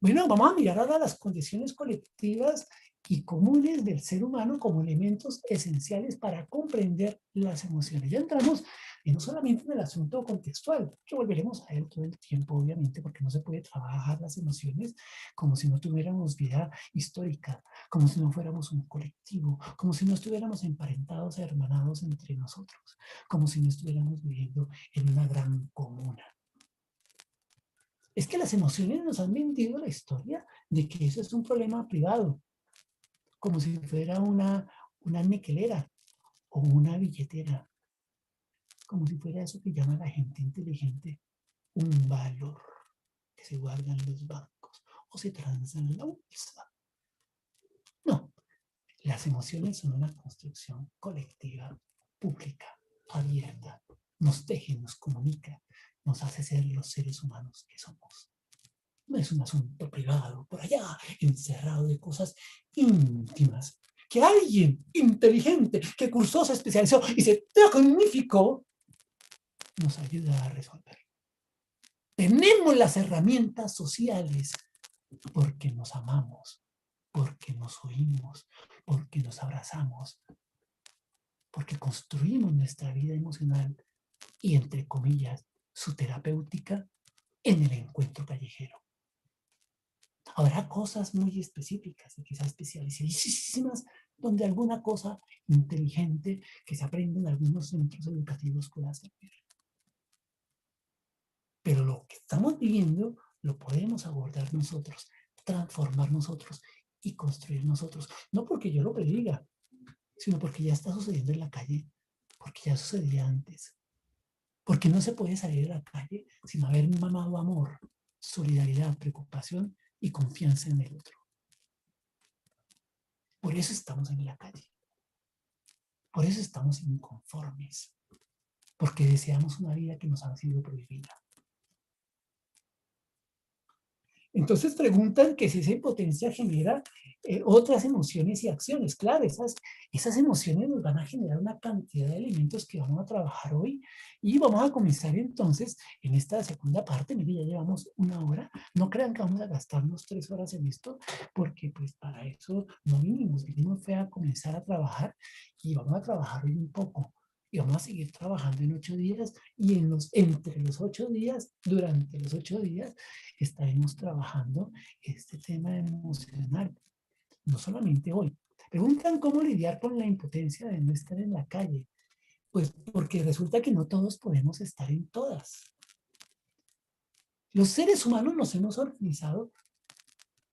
Bueno, vamos a mirar ahora las condiciones colectivas y comunes del ser humano como elementos esenciales para comprender las emociones. Ya entramos no solamente en el asunto contextual, que volveremos a él todo el tiempo, obviamente, porque no se puede trabajar las emociones como si no tuviéramos vida histórica, como si no fuéramos un colectivo, como si no estuviéramos emparentados, hermanados entre nosotros, como si no estuviéramos viviendo en una gran comuna. Es que las emociones nos han vendido la historia de que eso es un problema privado, como si fuera una niquelera o una billetera, como si fuera eso que llama la gente inteligente un valor que se guarda en los bancos o se transa en la bolsa. No, las emociones son una construcción colectiva, pública, abierta, nos teje, nos comunica, nos hace ser los seres humanos que somos. No es un asunto privado, por allá, encerrado de cosas íntimas, que alguien inteligente que cursó, se especializó y se tecnificó, nos ayuda a resolver. Tenemos las herramientas sociales porque nos amamos, porque nos oímos, porque nos abrazamos, porque construimos nuestra vida emocional y, entre comillas, su terapéutica en el encuentro callejero. Habrá cosas muy específicas y quizás especialísimas donde alguna cosa inteligente que se aprende en algunos centros educativos pueda servir. Pero lo que estamos viviendo lo podemos abordar nosotros, transformar nosotros y construir nosotros. No porque yo lo prediga, sino porque ya está sucediendo en la calle, porque ya sucedía antes. Porque no se puede salir a la calle sin haber mamado amor, solidaridad, preocupación y confianza en el otro. Por eso estamos en la calle. Por eso estamos inconformes. Porque deseamos una vida que nos ha sido prohibida. Entonces preguntan que si esa impotencia genera otras emociones y acciones. Claro, esas emociones nos van a generar una cantidad de elementos que vamos a trabajar hoy y vamos a comenzar entonces en esta segunda parte. Mire, ya llevamos 1 hora. No crean que vamos a gastarnos 3 horas en esto, porque pues para eso no vinimos fue a comenzar a trabajar y vamos a trabajar hoy un poco. Y vamos a seguir trabajando en 8 días y entre los 8 días, durante los 8 días, estaremos trabajando este tema emocional, no solamente hoy. Preguntan cómo lidiar con la impotencia de no estar en la calle. Pues porque resulta que no todos podemos estar en todas. Los seres humanos nos hemos organizado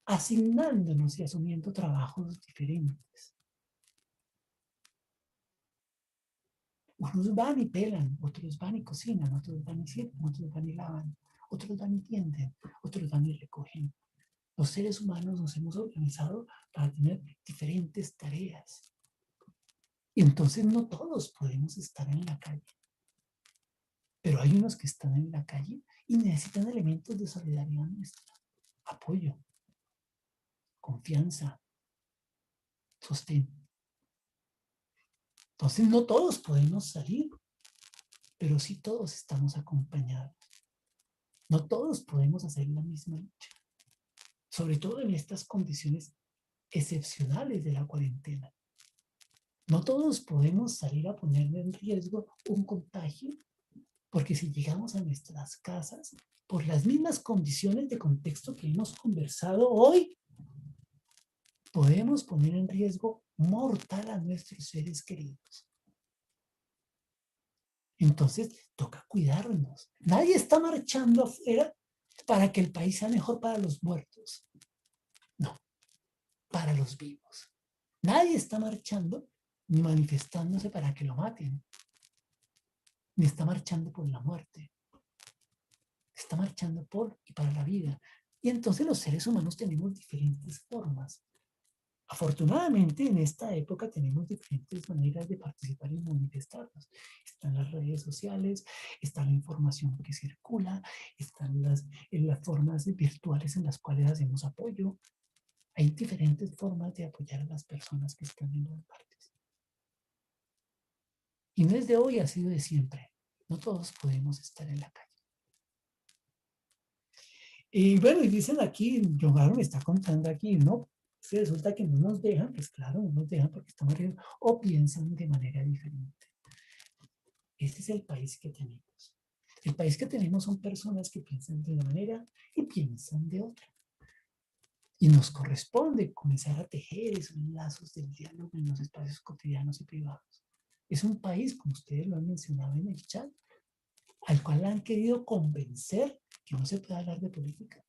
asignándonos y asumiendo trabajos diferentes. Unos van y pelan, otros van y cocinan, otros van y sirven, otros van y lavan, otros van y tienden, otros van y recogen. Los seres humanos nos hemos organizado para tener diferentes tareas. Y entonces no todos podemos estar en la calle. Pero hay unos que están en la calle y necesitan elementos de solidaridad nuestra. Apoyo, confianza, sostén. Entonces no todos podemos salir, pero sí todos estamos acompañados. No todos podemos hacer la misma lucha. Sobre todo en estas condiciones excepcionales de la cuarentena. No todos podemos salir a poner en riesgo un contagio, porque si llegamos a nuestras casas, por las mismas condiciones de contexto que hemos conversado hoy, podemos poner en riesgo mortal a nuestros seres queridos. Entonces, toca cuidarnos. Nadie está marchando afuera para que el país sea mejor para los muertos. No, para los vivos. Nadie está marchando ni manifestándose para que lo maten, ni está marchando por la muerte. Está marchando por y para la vida. Y entonces los seres humanos tenemos diferentes formas. Afortunadamente, en esta época tenemos diferentes maneras de participar y manifestarnos. Están las redes sociales, está la información que circula, están las formas virtuales en las cuales hacemos apoyo. Hay diferentes formas de apoyar a las personas que están en las partes. Y no es de hoy, ha sido de siempre. No todos podemos estar en la calle. Y bueno, y dicen aquí, John Aaron me está contando aquí, ¿no? Si resulta que no nos dejan, pues claro, no nos dejan porque estamos arriba, o piensan de manera diferente. Este es el país que tenemos. El país que tenemos son personas que piensan de una manera y piensan de otra. Y nos corresponde comenzar a tejer esos lazos del diálogo en los espacios cotidianos y privados. Es un país, como ustedes lo han mencionado en el chat, al cual han querido convencer que no se puede hablar de política,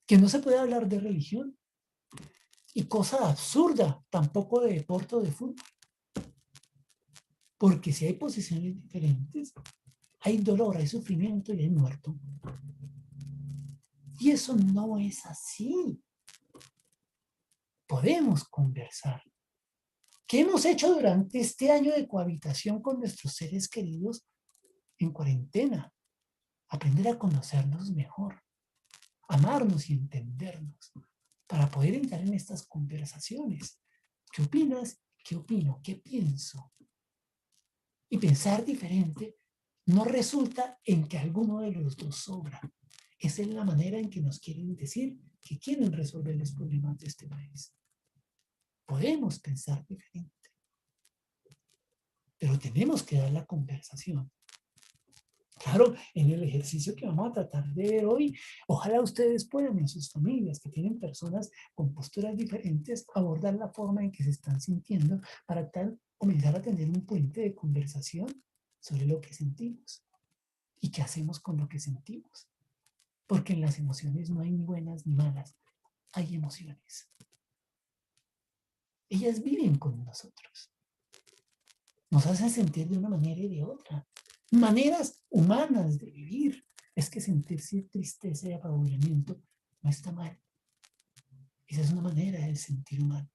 que no se puede hablar de religión, y cosa absurda, tampoco de deporte o de fútbol. Porque si hay posiciones diferentes, hay dolor, hay sufrimiento y hay muerto. Y eso no es así. Podemos conversar. ¿Qué hemos hecho durante este año de cohabitación con nuestros seres queridos en cuarentena? Aprender a conocernos mejor, amarnos y entendernos, para poder entrar en estas conversaciones. ¿Qué opinas? ¿Qué opino? ¿Qué pienso? Y pensar diferente no resulta en que alguno de los dos sobra. Esa es la manera en que nos quieren decir que quieren resolver los problemas de este país. Podemos pensar diferente, pero tenemos que dar la conversación. Claro, en el ejercicio que vamos a tratar de ver hoy, ojalá ustedes puedan en sus familias que tienen personas con posturas diferentes abordar la forma en que se están sintiendo para tal comenzar a tener un puente de conversación sobre lo que sentimos. ¿Y qué hacemos con lo que sentimos? Porque en las emociones no hay ni buenas ni malas, hay emociones. Ellas viven con nosotros. Nos hacen sentir de una manera y de otra. Maneras humanas de vivir. Es que sentirse tristeza y apabullamiento no está mal. Esa es una manera de sentir humano.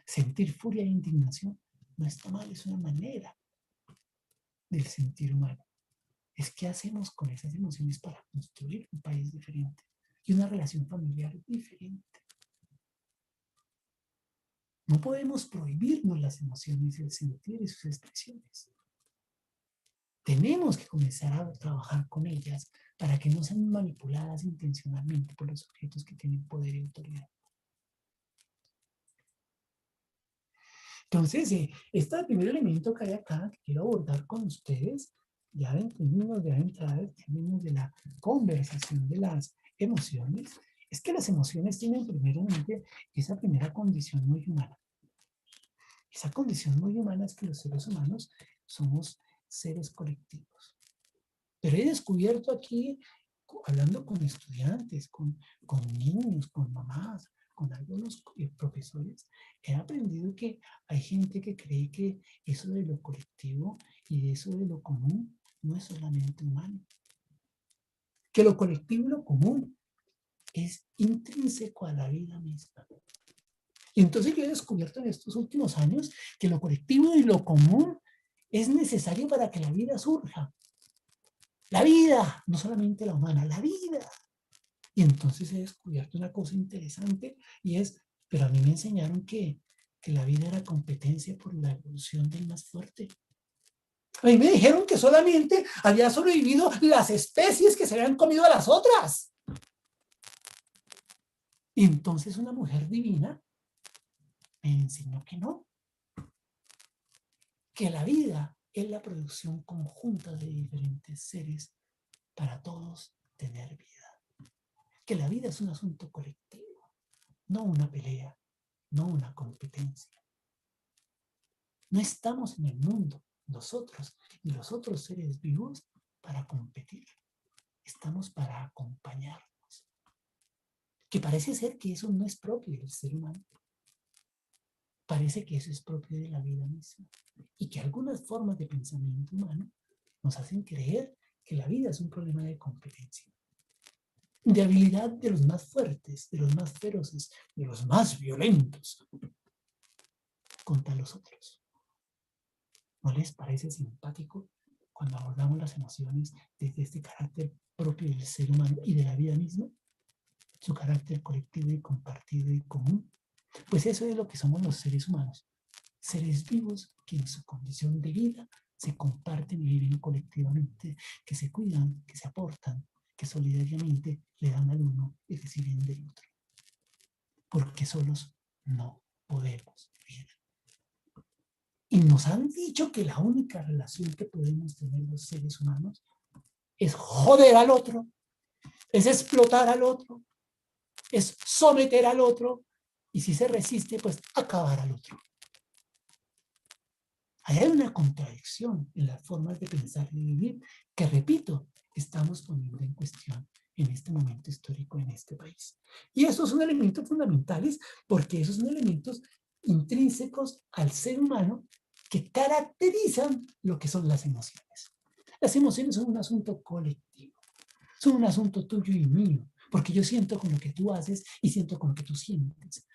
Sentir furia e indignación no está mal, es una manera del sentir humano. Es qué hacemos con esas emociones para construir un país diferente y una relación familiar diferente. No podemos prohibirnos las emociones, el sentir y sus expresiones. Tenemos que comenzar a trabajar con ellas para que no sean manipuladas intencionalmente por los sujetos que tienen poder y autoridad. Entonces, este primer elemento que hay acá, que quiero abordar con ustedes, ya en términos de entrada, en términos de la conversación de las emociones, es que las emociones tienen primeramente esa primera condición muy humana. Esa condición muy humana es que los seres humanos somos seres colectivos. Pero he descubierto aquí, hablando con estudiantes, con niños, con mamás, con algunos profesores, he aprendido que hay gente que cree que eso de lo colectivo y eso de lo común no es solamente humano. Que lo colectivo y lo común es intrínseco a la vida misma. Y entonces yo he descubierto en estos últimos años que lo colectivo y lo común es necesario para que la vida surja. La vida, no solamente la humana, la vida. Y entonces he descubierto una cosa interesante y es, pero a mí me enseñaron que la vida era competencia por la evolución del más fuerte. A mí me dijeron que solamente había sobrevivido las especies que se habían comido a las otras. Y entonces una mujer divina me enseñó que no, que la vida es la producción conjunta de diferentes seres para todos tener vida. Que la vida es un asunto colectivo, no una pelea, no una competencia. No estamos en el mundo, nosotros y los otros seres vivos, para competir. Estamos para acompañarnos. Que parece ser que eso no es propio del ser humano. Parece que eso es propio de la vida misma. Y que algunas formas de pensamiento humano nos hacen creer que la vida es un problema de competencia. De habilidad de los más fuertes, de los más feroces, de los más violentos contra los otros. ¿No les parece simpático cuando abordamos las emociones desde este carácter propio del ser humano y de la vida misma? Su carácter colectivo y compartido y común. Pues eso es lo que somos los seres humanos. Seres vivos que en su condición de vida se comparten y viven colectivamente, que se cuidan, que se aportan, que solidariamente le dan al uno y reciben del otro. Porque solos no podemos vivir. Y nos han dicho que la única relación que podemos tener los seres humanos es joder al otro, es explotar al otro, es someter al otro, y si se resiste, pues acabar al otro. Ahí hay una contradicción en las formas de pensar y de vivir que, repito, estamos poniendo en cuestión en este momento histórico en este país. Y esos son elementos fundamentales porque esos son elementos intrínsecos al ser humano que caracterizan lo que son las emociones. Las emociones son un asunto colectivo, son un asunto tuyo y mío, porque yo siento con lo que tú haces y siento con lo que tú sientes.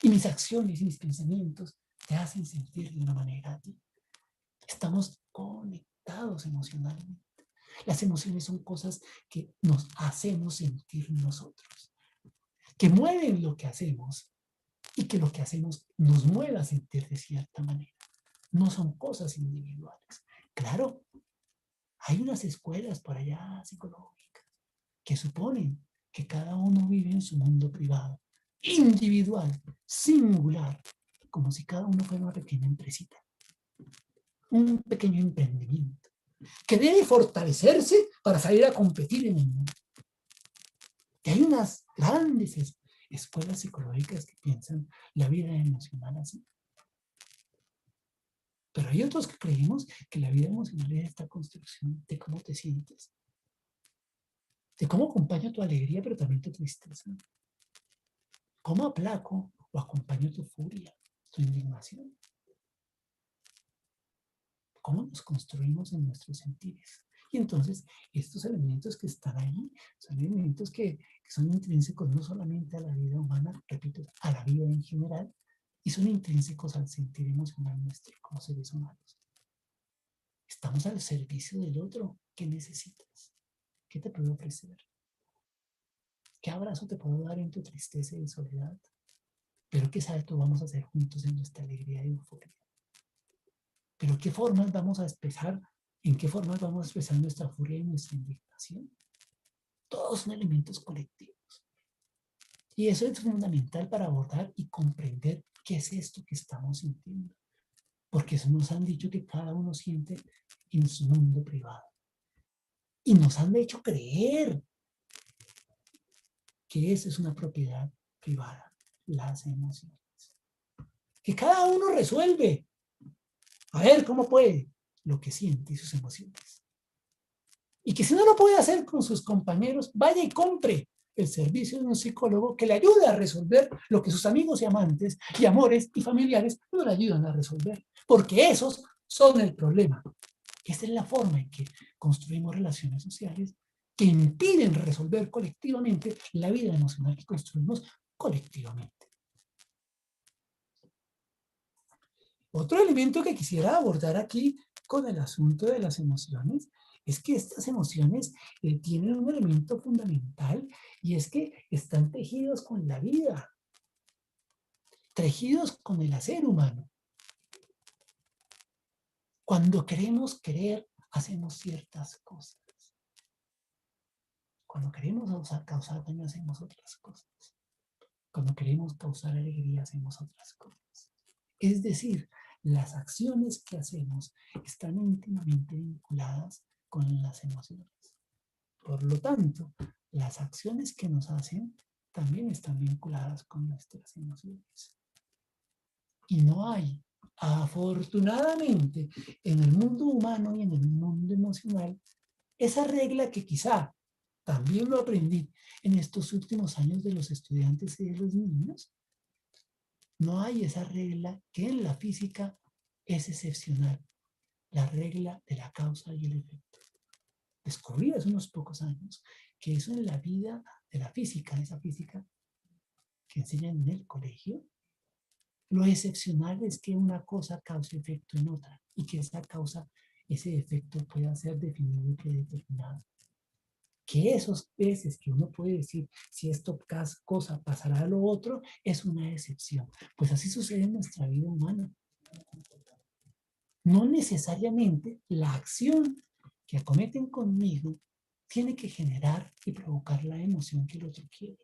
Y mis acciones y mis pensamientos te hacen sentir de una manera a ti. Estamos conectados emocionalmente. Las emociones son cosas que nos hacemos sentir nosotros, que mueven lo que hacemos y que lo que hacemos nos mueve a sentir de cierta manera. No son cosas individuales. Claro, hay unas escuelas por allá psicológicas que suponen que cada uno vive en su mundo privado, individual, singular, como si cada uno fuera una pequeña empresita, un pequeño emprendimiento, que debe fortalecerse para salir a competir en el mundo. Y hay unas grandes escuelas psicológicas que piensan la vida emocional así. Pero hay otros que creemos que la vida emocional es esta construcción de cómo te sientes, de cómo acompaño tu alegría, pero también tu tristeza. Cómo aplaco o acompaño tu furia, tu indignación. Cómo nos construimos en nuestros sentires. Y entonces, estos elementos que están ahí son elementos que son intrínsecos no solamente a la vida humana, repito, a la vida en general, y son intrínsecos al sentir emocional nuestro como seres humanos. Estamos al servicio del otro. ¿Qué necesitas? ¿Qué te puedo ofrecer? ¿Qué abrazo te puedo dar en tu tristeza y soledad? Pero ¿qué salto vamos a hacer juntos en nuestra alegría y euforia? ¿Pero qué formas vamos a expresar? ¿En qué formas vamos a expresar nuestra furia y nuestra indignación? Todos son elementos colectivos. Y eso es fundamental para abordar y comprender qué es esto que estamos sintiendo. Porque eso nos han dicho que cada uno siente en su mundo privado. Y nos han hecho creer que esa es una propiedad privada, las emociones. Que cada uno resuelve, a ver cómo puede, lo que siente y sus emociones. Y que si no lo puede hacer con sus compañeros, vaya y compre el servicio de un psicólogo que le ayude a resolver lo que sus amigos y amantes y amores y familiares no le ayudan a resolver. Porque esos son el problema. Esta es la forma en que construimos relaciones sociales que impiden resolver colectivamente la vida emocional que construimos colectivamente. Otro elemento que quisiera abordar aquí con el asunto de las emociones es que estas emociones tienen un elemento fundamental y es que están tejidos con la vida, tejidos con el hacer humano. Cuando queremos querer, hacemos ciertas cosas. Cuando queremos causar daño, hacemos otras cosas. Cuando queremos causar alegría, hacemos otras cosas. Es decir, las acciones que hacemos están íntimamente vinculadas con las emociones. Por lo tanto, las acciones que nos hacen también están vinculadas con nuestras emociones. Y no hay, afortunadamente, en el mundo humano y en el mundo emocional, esa regla que quizá también lo aprendí en estos últimos años de los estudiantes y de los niños, no hay esa regla que en la física es excepcional, la regla de la causa y el efecto. Descubrí hace unos pocos años que eso en la vida de la física, esa física que enseñan en el colegio, lo excepcional es que una cosa cause efecto en otra y que esa causa, ese efecto pueda ser definido y predeterminado. Que esos veces que uno puede decir si esto cosa pasará a lo otro es una excepción. Pues así sucede en nuestra vida humana. No necesariamente la acción que acometen conmigo tiene que generar y provocar la emoción que el otro quiere.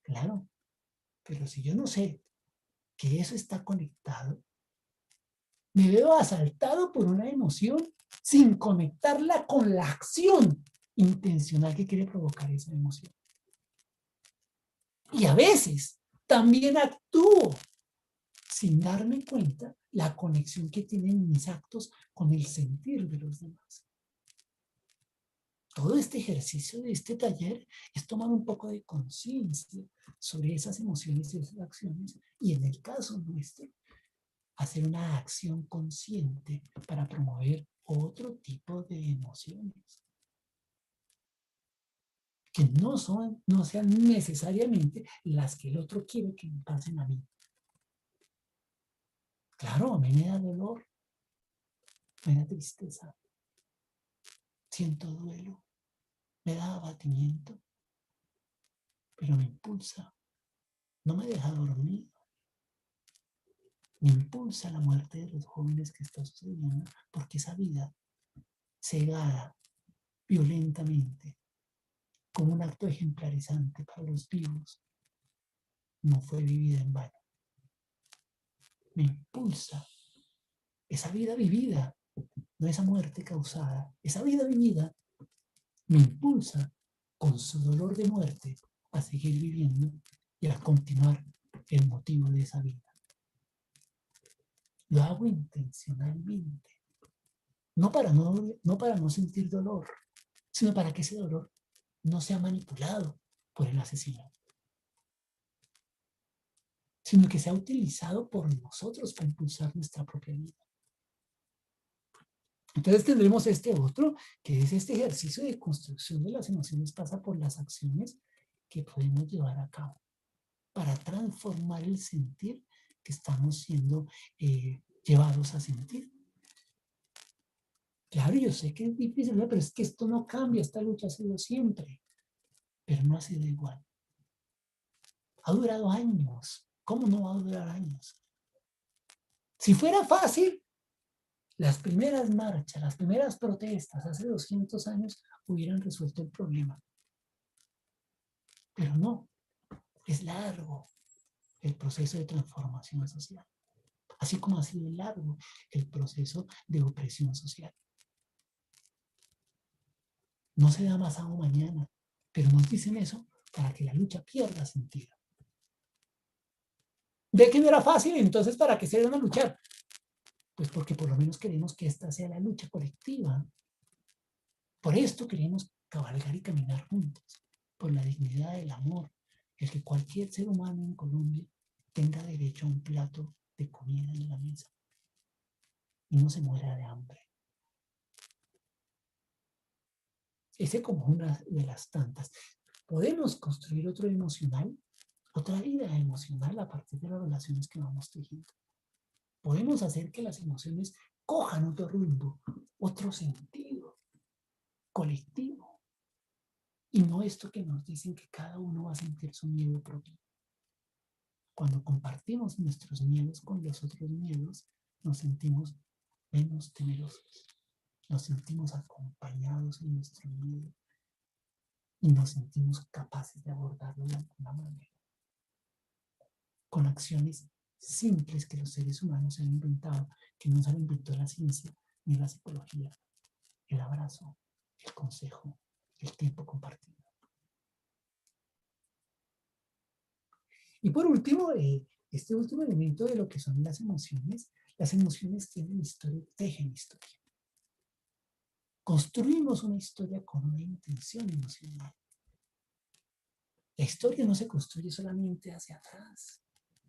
Claro, pero si yo no sé que eso está conectado, me veo asaltado por una emoción sin conectarla con la acción intencional que quiere provocar esa emoción. Y a veces también actúo sin darme cuenta la conexión que tienen mis actos con el sentir de los demás. Todo este ejercicio de este taller es tomar un poco de conciencia sobre esas emociones y esas acciones y en el caso nuestro, hacer una acción consciente para promover otro tipo de emociones que no sean necesariamente las que el otro quiere que me pasen a mí. Claro, a mí me da dolor, me da tristeza, siento duelo, me da abatimiento, pero me impulsa, no me deja dormir, me impulsa la muerte de los jóvenes que está sucediendo, porque esa vida cegada violentamente, como un acto ejemplarizante para los vivos, no fue vivida en vano. Me impulsa esa vida vivida, no esa muerte causada, esa vida vivida me impulsa con su dolor de muerte a seguir viviendo y a continuar el motivo de esa vida. Lo hago intencionalmente. No para no sentir dolor, sino para que ese dolor no sea manipulado por el asesino, sino que sea utilizado por nosotros para impulsar nuestra propia vida. Entonces tendremos este otro, que es este ejercicio de construcción de las emociones, pasa por las acciones que podemos llevar a cabo para transformar el sentir que estamos siendo llevados a sentir. Claro, yo sé que es difícil, ¿no? Pero es que esto no cambia, esta lucha ha sido siempre, pero no ha sido igual. Ha durado años. ¿Cómo no va a durar años? Si fuera fácil, las primeras marchas, las primeras protestas hace 200 años hubieran resuelto el problema. Pero no, es largo el proceso de transformación social, así como ha sido largo el proceso de opresión social. No se da pasado mañana, pero nos dicen eso para que la lucha pierda sentido. ¿Ve que no era fácil? Entonces, ¿para qué se deben a luchar? Pues porque por lo menos queremos que esta sea la lucha colectiva. Por esto queremos cabalgar y caminar juntos, por la dignidad del amor, el que cualquier ser humano en Colombia tenga derecho a un plato de comida en la mesa y no se muera de hambre. Ese como una de las tantas. Podemos construir otro emocional, otra vida emocional a partir de las relaciones que vamos tejiendo. Podemos hacer que las emociones cojan otro rumbo, otro sentido colectivo. Y no esto que nos dicen que cada uno va a sentir su miedo propio. Cuando compartimos nuestros miedos con los otros miedos, nos sentimos menos temerosos. Nos sentimos acompañados en nuestro miedo y nos sentimos capaces de abordarlo de alguna manera. Con acciones simples que los seres humanos han inventado, que no se han inventado la ciencia ni la psicología. El abrazo, el consejo, el tiempo compartido. Y por último, este último elemento de lo que son las emociones tienen historia, tejen historia. Construimos una historia con una intención emocional. La historia no se construye solamente hacia atrás.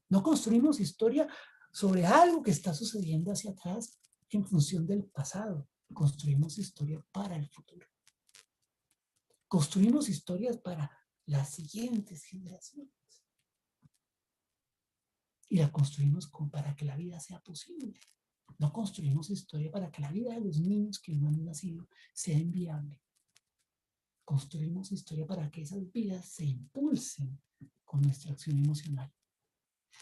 No construimos historia sobre algo que está sucediendo hacia atrás en función del pasado. Construimos historia para el futuro. Construimos historias para las siguientes generaciones. Y la construimos para que la vida sea posible. No construimos historia para que la vida de los niños que no han nacido sea inviable. Construimos historia para que esas vidas se impulsen con nuestra acción emocional.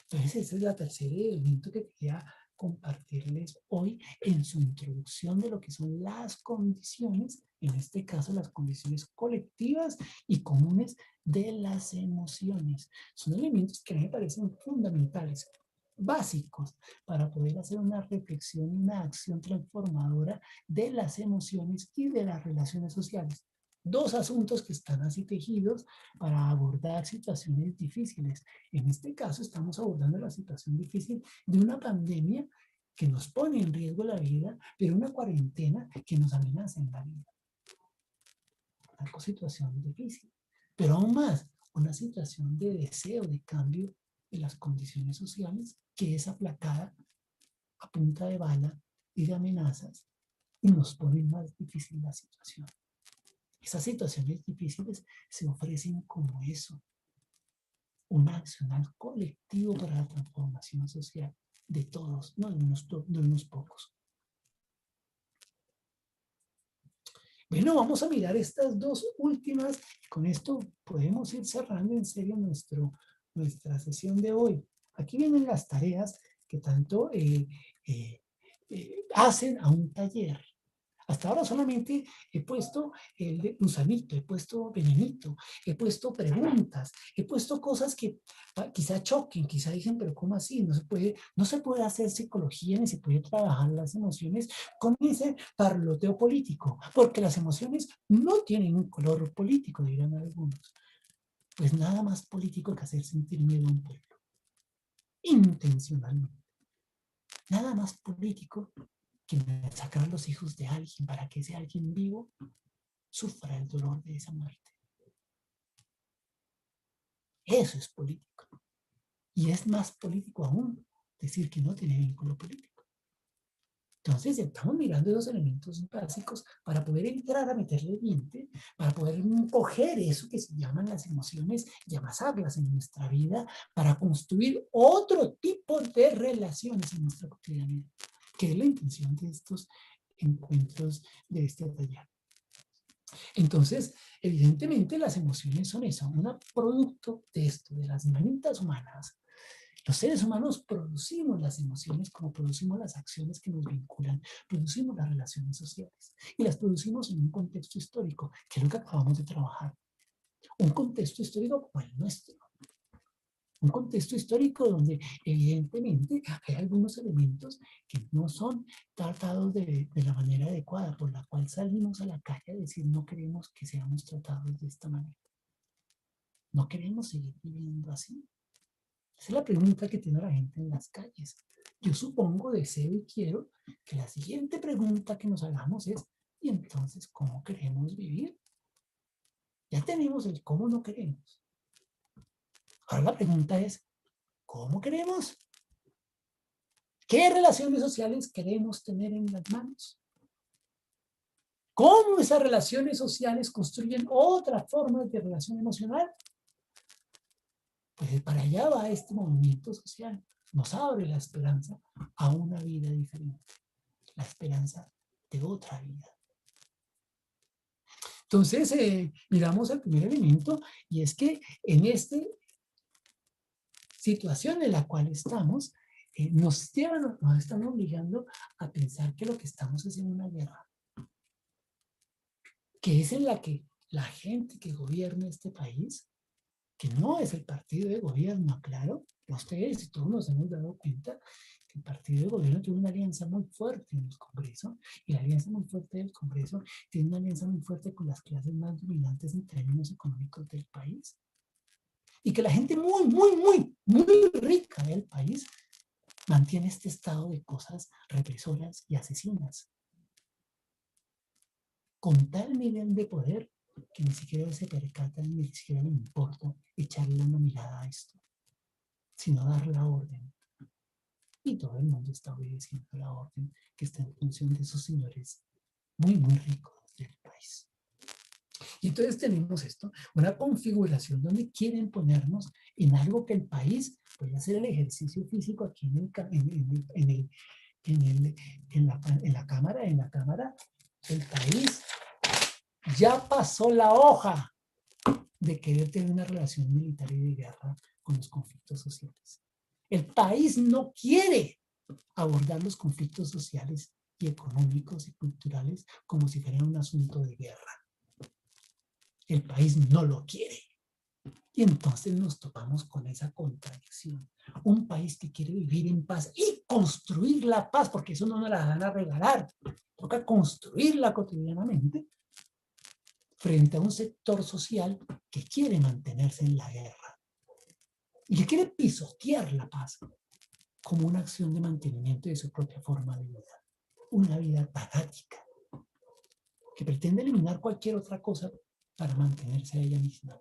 Entonces, ese es el tercer elemento que quería compartirles hoy en su introducción de lo que son las condiciones, en este caso las condiciones colectivas y comunes de las emociones. Son elementos que a mí me parecen fundamentales, básicos, para poder hacer una reflexión y una acción transformadora de las emociones y de las relaciones sociales. Dos asuntos que están así tejidos para abordar situaciones difíciles. En este caso estamos abordando la situación difícil de una pandemia que nos pone en riesgo la vida, pero una cuarentena que nos amenaza en la vida. Una situación difícil, pero aún más, una situación de deseo de cambio de las condiciones sociales que es aplacada a punta de bala y de amenazas y nos pone más difícil la situación. Esas situaciones difíciles se ofrecen como eso, un accionar colectivo para la transformación social de todos, no de unos pocos. Bueno, vamos a mirar estas dos últimas y con esto podemos ir cerrando en serio nuestra sesión de hoy. Aquí vienen las tareas que tanto hacen a un taller. Hasta ahora solamente he puesto el gusanito, he puesto venenito, he puesto preguntas, he puesto cosas que quizá choquen, quizá dicen, pero ¿cómo así? No se puede hacer psicología ni se puede trabajar las emociones con ese parloteo político, porque las emociones no tienen un color político, dirán algunos. Pues nada más político que hacer sentir miedo a un pueblo, intencionalmente. nada más político que sacar a los hijos de alguien para que ese alguien vivo sufra el dolor de esa muerte. Eso es político. Y es más político aún decir que no tiene vínculo político. Entonces estamos mirando esos elementos básicos para poder entrar a meterle diente, para poder coger eso que se llaman las emociones y amasarlas en nuestra vida para construir otro tipo de relaciones en nuestra cotidianidad, que es la intención de estos encuentros de este taller. Entonces, evidentemente las emociones son eso, un producto de esto, de las manitas humanas. Los seres humanos producimos las emociones como producimos las acciones que nos vinculan, producimos las relaciones sociales y las producimos en un contexto histórico, que es lo que acabamos de trabajar. Un contexto histórico como el nuestro. Un contexto histórico donde evidentemente hay algunos elementos que no son tratados de la manera adecuada, por la cual salimos a la calle a decir no queremos que seamos tratados de esta manera. No queremos seguir viviendo así. Esa es la pregunta que tiene la gente en las calles. Yo supongo, deseo y quiero que la siguiente pregunta que nos hagamos es, ¿y entonces cómo queremos vivir? Ya tenemos el cómo no queremos. Ahora la pregunta es, ¿cómo queremos? ¿Qué relaciones sociales queremos tener en las manos? ¿Cómo esas relaciones sociales construyen otras formas de relación emocional? Pues para allá va este movimiento social. Nos abre la esperanza a una vida diferente. La esperanza de otra vida. Entonces, miramos el primer elemento y es que en esta situación en la cual estamos, nos están obligando a pensar que lo que estamos es en una guerra, que es en la que la gente que gobierna este país, que no es el partido de gobierno, claro, ustedes y todos nos hemos dado cuenta que el partido de gobierno tiene una alianza muy fuerte en el Congreso, y la alianza muy fuerte del Congreso tiene una alianza muy fuerte con las clases más dominantes en términos económicos del país. Y que la gente muy rica del país mantiene este estado de cosas represoras y asesinas. Con tal nivel de poder que ni siquiera se percatan, ni siquiera le importa echarle una mirada a esto, sino dar la orden. Y todo el mundo está obedeciendo la orden que está en función de esos señores muy ricos del país. Y entonces tenemos esto, una configuración donde quieren ponernos en algo que el país puede hacer el ejercicio físico aquí en la Cámara. En la Cámara, el país ya pasó la hoja de querer tener una relación militar y de guerra con los conflictos sociales. El país no quiere abordar los conflictos sociales y económicos y culturales como si fuera un asunto de guerra. El país no lo quiere. Y entonces nos topamos con esa contradicción. Un país que quiere vivir en paz y construir la paz, porque eso no nos la van a regalar. Toca construirla cotidianamente frente a un sector social que quiere mantenerse en la guerra y que quiere pisotear la paz como una acción de mantenimiento de su propia forma de vida. Una vida parática que pretende eliminar cualquier otra cosa para mantenerse a ella misma.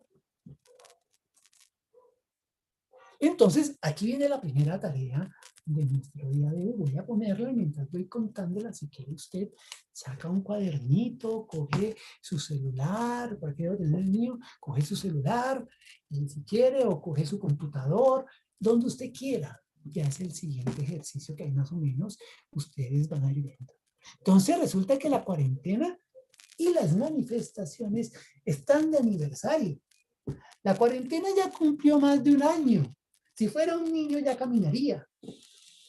Entonces, aquí viene la primera tarea de nuestro día de hoy. Voy a ponerla mientras voy contándola. Si quiere usted, saca un cuadernito, coge su celular, cualquiera tener el mío, coge su celular, y si quiere, o coge su computador, donde usted quiera. Ya es el siguiente ejercicio que hay más o menos, ustedes van a ir viendo. Entonces, resulta que la cuarentena y las manifestaciones están de aniversario. La cuarentena ya cumplió más de un año. Si fuera un niño ya caminaría.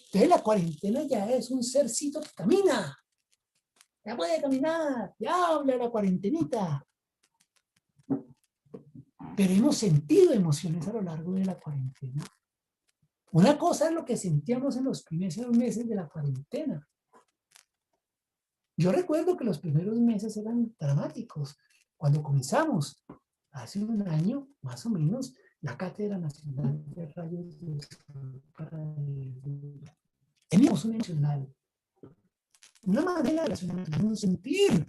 Entonces la cuarentena ya es un sercito que camina. Ya puede caminar, ya habla la cuarentenita. Pero hemos sentido emociones a lo largo de la cuarentena. Una cosa es lo que sentíamos en los primeros meses de la cuarentena. Yo recuerdo que los primeros meses eran dramáticos. Cuando comenzamos, hace un año, más o menos, la Cátedra Nacional de Rayos del Sol para Teníamos un emocional, una manera de relacionarnos, un sentir,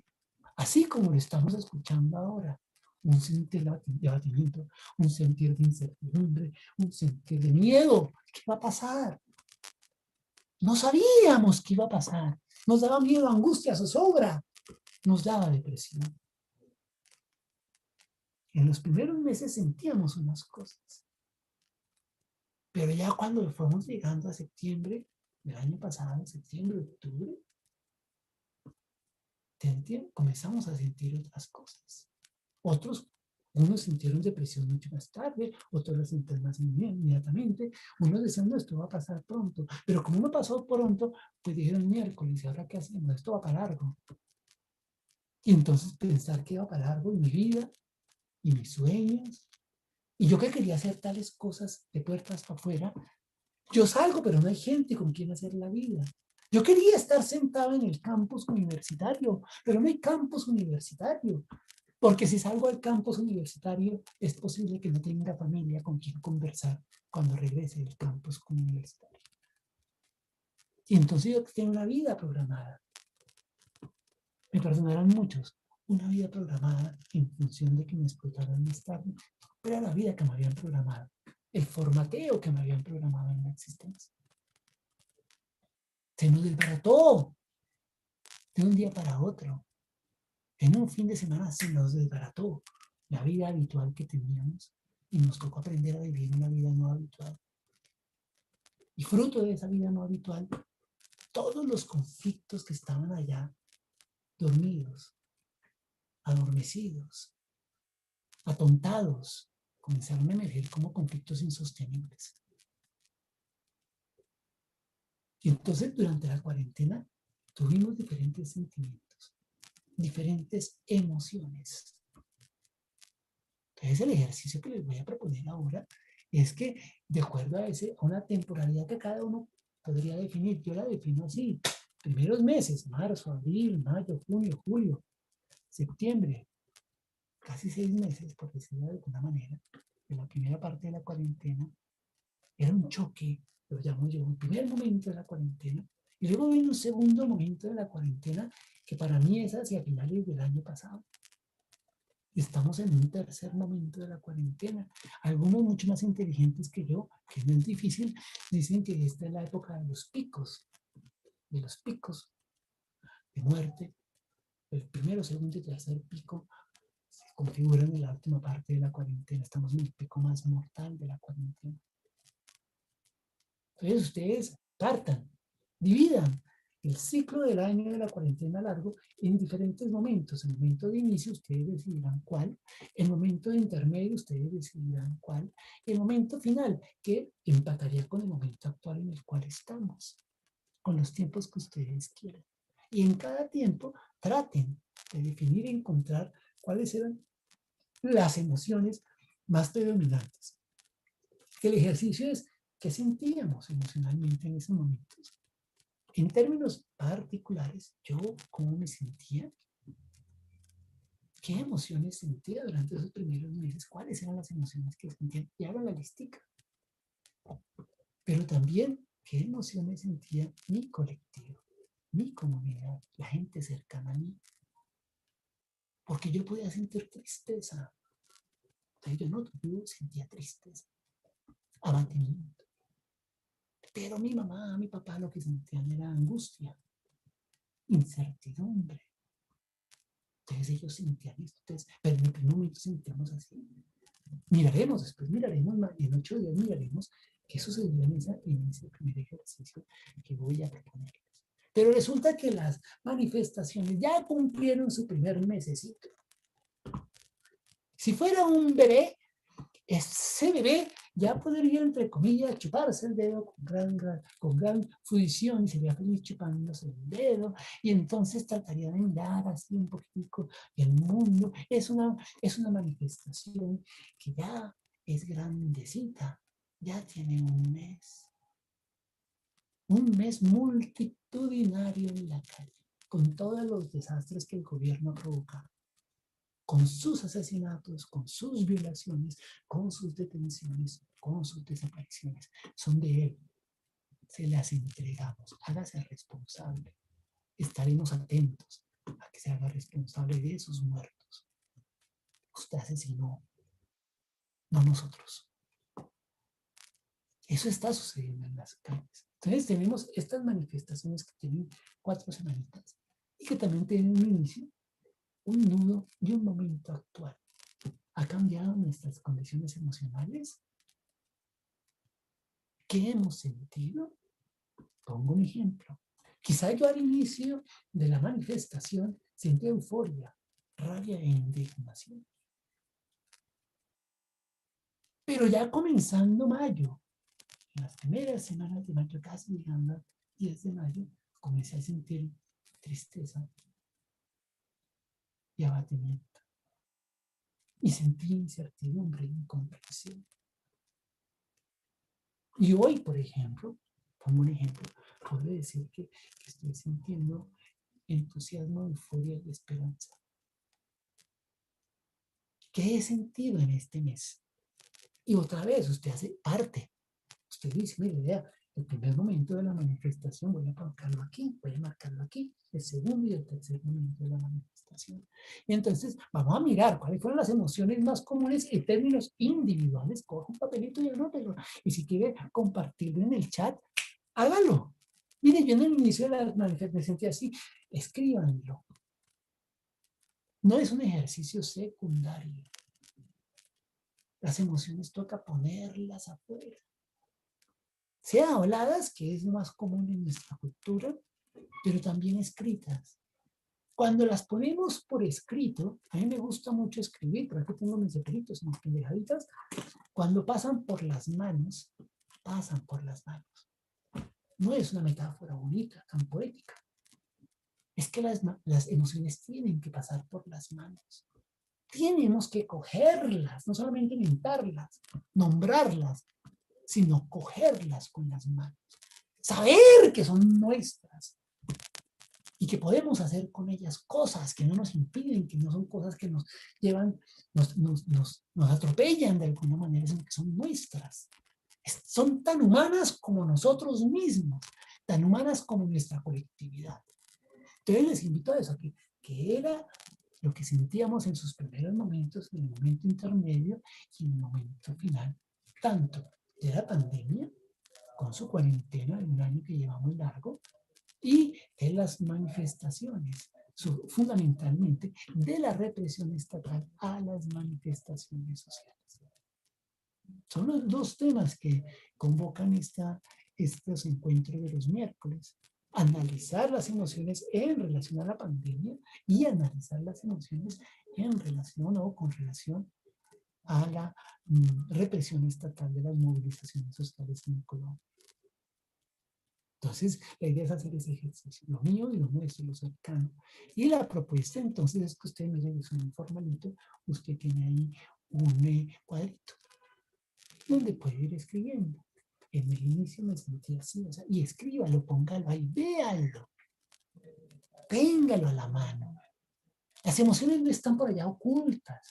así como lo estamos escuchando ahora. Un sentir de abatimiento, un sentir de incertidumbre, un sentir de miedo. ¿Qué va a pasar? No sabíamos qué iba a pasar. Nos daba miedo, angustia, zozobra. Nos daba depresión. En los primeros meses sentíamos unas cosas. Pero ya cuando fuimos llegando a septiembre del año pasado, septiembre, octubre, comenzamos a sentir otras cosas. Unos sintieron depresión mucho más tarde, otros la sintieron más inmediatamente. Unos decían, no, esto va a pasar pronto. Pero como no pasó pronto, pues dijeron miércoles, ¿y ahora qué hacemos? Esto va para largo. Y entonces pensar que iba para largo y mi vida y mis sueños. Y yo que quería hacer tales cosas de puertas para afuera, yo salgo, pero no hay gente con quien hacer la vida. Yo quería estar sentado en el campus universitario, pero no hay campus universitario. Porque si salgo al campus universitario, es posible que no tenga familia con quien conversar cuando regrese del campus universitario. Y entonces yo tengo una vida programada. Me perdonarán muchos. Una vida programada en función de que me explotaran más tarde. Pero era la vida que me habían programado. El formateo que me habían programado en la existencia. Se nos desbarató de un día para otro. En un fin de semana se nos desbarató la vida habitual que teníamos y nos tocó aprender a vivir una vida no habitual. Y fruto de esa vida no habitual, todos los conflictos que estaban allá, dormidos, adormecidos, atontados, comenzaron a emerger como conflictos insostenibles. Y entonces durante la cuarentena tuvimos diferentes sentimientos, diferentes emociones. Entonces el ejercicio que les voy a proponer ahora es que de acuerdo a una temporalidad que cada uno podría definir, yo la defino así, primeros meses, marzo, abril, mayo, junio, julio, septiembre, casi 6 meses, por decirlo de alguna manera, de la primera parte de la cuarentena, era un choque, lo llamo yo, un primer momento de la cuarentena, y luego viene un segundo momento de la cuarentena, que para mí es hacia finales del año pasado. Estamos en un tercer momento de la cuarentena. Algunos mucho más inteligentes que yo, que no es difícil, dicen que esta es la época de los picos de muerte. El primero, segundo y tercer pico se configuran en la última parte de la cuarentena. Estamos en el pico más mortal de la cuarentena. Entonces ustedes partan, dividan el ciclo del año de la cuarentena largo en diferentes momentos. El momento de inicio ustedes decidirán cuál, el momento de intermedio ustedes decidirán cuál, el momento final que empataría con el momento actual en el cual estamos, con los tiempos que ustedes quieran. Y en cada tiempo traten de definir y encontrar cuáles eran las emociones más predominantes. El ejercicio es qué sentíamos emocionalmente en esos momentos. En términos particulares, yo cómo me sentía, qué emociones sentía durante esos primeros meses, cuáles eran las emociones que sentía, y hago la listica. Pero también qué emociones sentía mi colectivo, mi comunidad, la gente cercana a mí. Porque yo podía sentir tristeza. Entonces yo sentía tristeza, abatimiento. Pero mi mamá, mi papá lo que sentían era angustia, incertidumbre. Entonces ellos sentían esto. Entonces, pero en el primer momento sentíamos así. Después miraremos, en 8 días miraremos qué sucedió en ese primer ejercicio que voy a proponerles. Pero resulta que las manifestaciones ya cumplieron su primer mesecito. Si fuera un bebé, ese bebé ya podría, entre comillas, chuparse el dedo con gran fruición y sería feliz chupándose el dedo, y entonces trataría de mirar así un poquitico el mundo. Es una manifestación que ya es grandecita, ya tiene un mes multitudinario en la calle, con todos los desastres que el gobierno ha provocado, con sus asesinatos, con sus violaciones, con sus detenciones, con sus desapariciones. Son de él. se las entregamos. Hágase responsable. Estaremos atentos a que se haga responsable de sus muertos. Usted asesinó, no nosotros. Eso está sucediendo en las calles. Entonces tenemos estas manifestaciones que tienen 4 semanitas y que también tienen un inicio, un nudo y un momento actual. ¿Ha cambiado nuestras condiciones emocionales? ¿Qué hemos sentido? Pongo un ejemplo. Quizá yo al inicio de la manifestación sentí euforia, rabia e indignación. Pero ya comenzando mayo, en las primeras semanas de mayo, casi llegando al 10 de mayo, comencé a sentir tristeza y abatimiento. Y sentí incertidumbre e incomprensión. Y hoy, por ejemplo, pongo un ejemplo, puedo decir que estoy sintiendo entusiasmo, euforia y esperanza. ¿Qué he sentido en este mes? Y otra vez, usted hace parte. Usted dice, mire, vea, el primer momento de la manifestación voy a marcarlo aquí, voy a marcarlo aquí, el segundo y el tercer momento de la manifestación. Y entonces vamos a mirar cuáles fueron las emociones más comunes en términos individuales. Coja un papelito y anótelo. Y si quiere compartirlo en el chat, hágalo. Mire, yo en el inicio de la manifestación me sentí así, escríbanlo. No es un ejercicio secundario. Las emociones toca ponerlas afuera. Sea habladas, que es lo más común en nuestra cultura, pero también escritas. Cuando las ponemos por escrito, a mí me gusta mucho escribir, por aquí tengo mis escritos, mis pendejaditas, cuando pasan por las manos, pasan por las manos. No es una metáfora bonita, tan poética. Es que las emociones tienen que pasar por las manos. Tenemos que cogerlas, no solamente inventarlas, nombrarlas, sino cogerlas con las manos. Saber que son nuestras y que podemos hacer con ellas cosas que no nos impiden, que no son cosas que nos llevan, nos atropellan de alguna manera, sino que son nuestras. Son tan humanas como nosotros mismos, tan humanas como nuestra colectividad. Entonces les invito a eso, que era lo que sentíamos en sus primeros momentos, en el momento intermedio y en el momento final, tanto de la pandemia, con su cuarentena de un año que llevamos largo, y de las manifestaciones, fundamentalmente de la represión estatal a las manifestaciones sociales. Son los dos temas que convocan estos encuentros de los miércoles. Analizar las emociones en relación a la pandemia y analizar las emociones en relación o con relación a la represión estatal de las movilizaciones sociales en Colombia. Entonces, la idea es hacer ese ejercicio, lo mío y lo nuestro, lo cercano. Y la propuesta, entonces, es que usted, mire, es un formalito, usted tiene ahí un cuadrito, donde puede ir escribiendo. En el inicio me sentí así, o sea, y escríbalo, póngalo ahí, véanlo, téngalo a la mano. Las emociones no están por allá ocultas.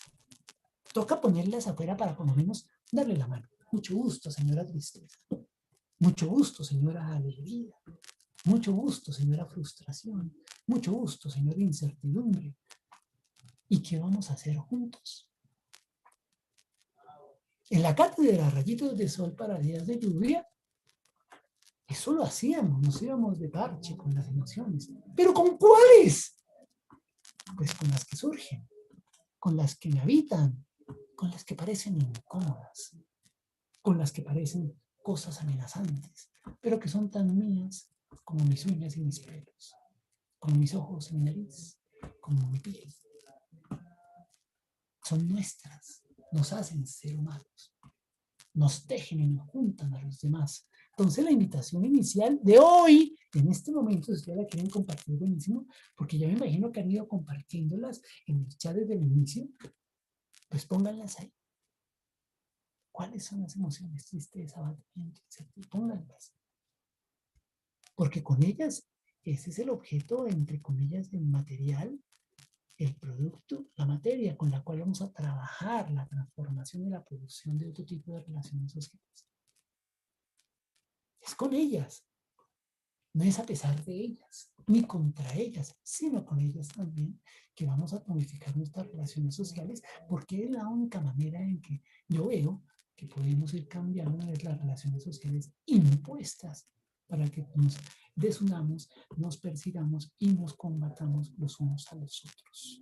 Toca ponerlas afuera para por lo menos darle la mano. Mucho gusto, señora tristeza. Mucho gusto, señora alegría. Mucho gusto, señora frustración. Mucho gusto, señora incertidumbre. ¿Y qué vamos a hacer juntos? En la cátedra Rayitos de Sol para días de lluvia, eso lo hacíamos, nos íbamos de parche con las emociones. ¿Pero con cuáles? Pues con las que surgen, con las que me habitan, con las que parecen incómodas, con las que parecen cosas amenazantes, pero que son tan mías como mis uñas y mis pelos, como mis ojos y mi nariz, como mi piel. Son nuestras, nos hacen ser humanos, nos tejen y nos juntan a los demás. Entonces la invitación inicial de hoy, en este momento, si ustedes la quieren compartir, buenísimo, porque ya me imagino que han ido compartiéndolas en el chat desde el inicio, pues pónganlas ahí. ¿Cuáles son las emociones? Tristeza, abatimiento, etc. Pónganlas. Porque con ellas, ese es el objeto, entre comillas, del material, el producto, la materia con la cual vamos a trabajar la transformación y la producción de otro tipo de relaciones sociales. es con ellas, no es a pesar de ellas, ni contra ellas, sino con ellas también, que vamos a modificar nuestras relaciones sociales, porque es la única manera en que yo veo que podemos ir cambiando las relaciones sociales impuestas para que nos desunamos, nos persigamos y nos combatamos los unos a los otros.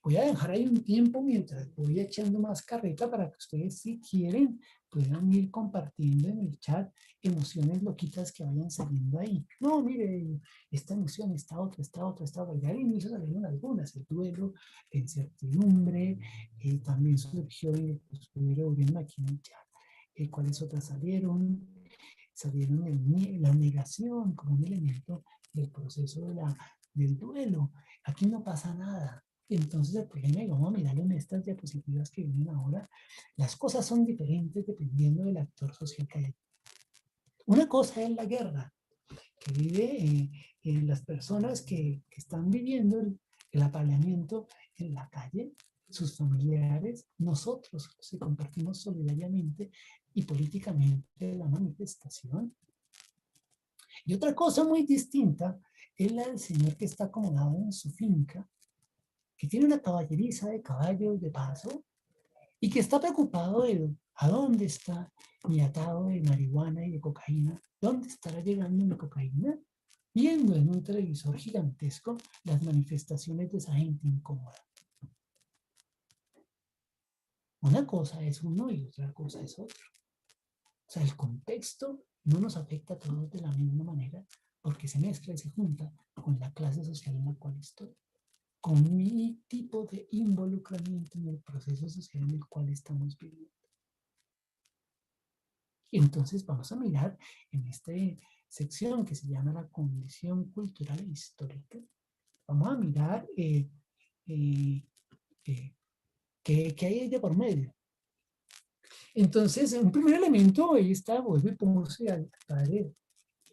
Voy a dejar ahí un tiempo mientras voy echando más carreta para que ustedes, si quieren, puedan ir compartiendo en el chat emociones loquitas que vayan saliendo ahí. No, mire, esta emoción, esta otra, esta otra, esta otra. Ya al inicio salieron algunas, el duelo, la incertidumbre, también surgió y pues, pudieron ver aquí en el chat. ¿Cuáles otras salieron? Salieron la negación como un elemento del proceso del duelo. Aquí no pasa nada. Entonces el problema, y vamos a mirar en estas diapositivas que vienen ahora, las cosas son diferentes dependiendo del actor social que hay. Una cosa es la guerra, que vive en las personas que están viviendo el apaleamiento en la calle, sus familiares, nosotros, si compartimos solidariamente y políticamente la manifestación. Y otra cosa muy distinta es la del señor que está acomodado en su finca, que tiene una caballeriza de caballos de paso y que está preocupado de a dónde está mi atado de marihuana y de cocaína, dónde estará llegando mi cocaína, viendo en un televisor gigantesco las manifestaciones de esa gente incómoda. Una cosa es uno y otra cosa es otro. O sea, el contexto no nos afecta a todos de la misma manera porque se mezcla y se junta con la clase social en la cual estoy, con mi tipo de involucramiento en el proceso social en el cual estamos viviendo. Entonces vamos a mirar en esta sección que se llama la condición cultural e histórica. Vamos a mirar qué hay de por medio. Entonces, un primer elemento, ahí está, vuelve y puse al padre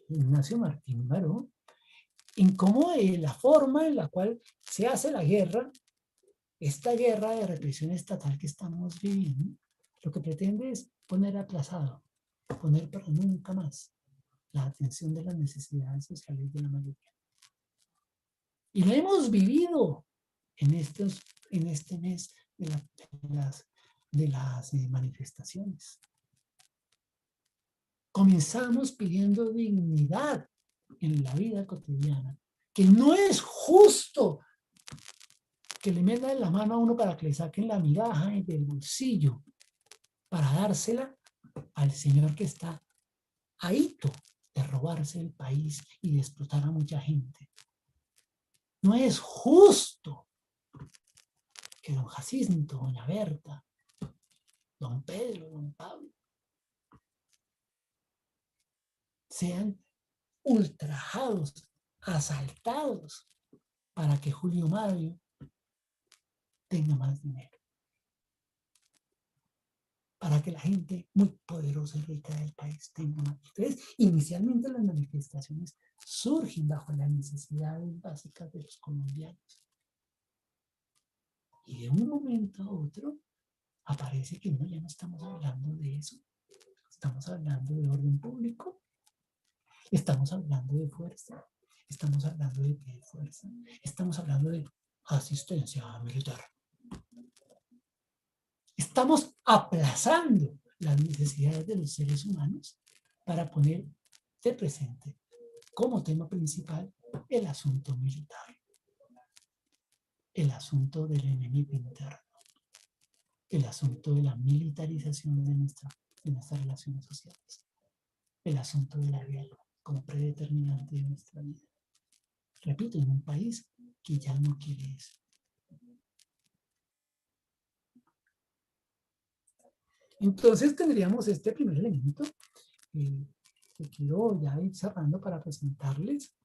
Ignacio Martín Baró, en cómo la forma en la cual se hace la guerra, esta guerra de represión estatal que estamos viviendo, lo que pretende es poner aplazado, poner para nunca más la atención de las necesidades sociales de la mayoría. Y lo hemos vivido en este mes de las manifestaciones. Comenzamos pidiendo dignidad en la vida cotidiana, que no es justo que le metan la mano a uno para que le saquen la migaja del bolsillo para dársela al señor que está ahito de robarse el país y de explotar a mucha gente. No es justo que don Jacinto, doña Berta, don Pedro, don Pablo sean ultrajados, asaltados para que Julio Mario tenga más dinero. Para que la gente muy poderosa y rica del país tenga más. Entonces, inicialmente las manifestaciones surgen bajo las necesidades básicas de los colombianos. Y de un momento a otro aparece que no, ya no estamos hablando de eso. Estamos hablando de orden público. Estamos hablando de fuerza. Estamos hablando de pie de fuerza. Estamos hablando de asistencia militar. Estamos aplazando las necesidades de los seres humanos para poner de presente como tema principal el asunto militar, el asunto del enemigo interno, el asunto de la militarización de nuestras relaciones sociales, el asunto de la guerra como predeterminante de nuestra vida. Repito, en un país que ya no quiere eso. Entonces tendríamos este primer elemento que quiero ya ir cerrando para presentarles.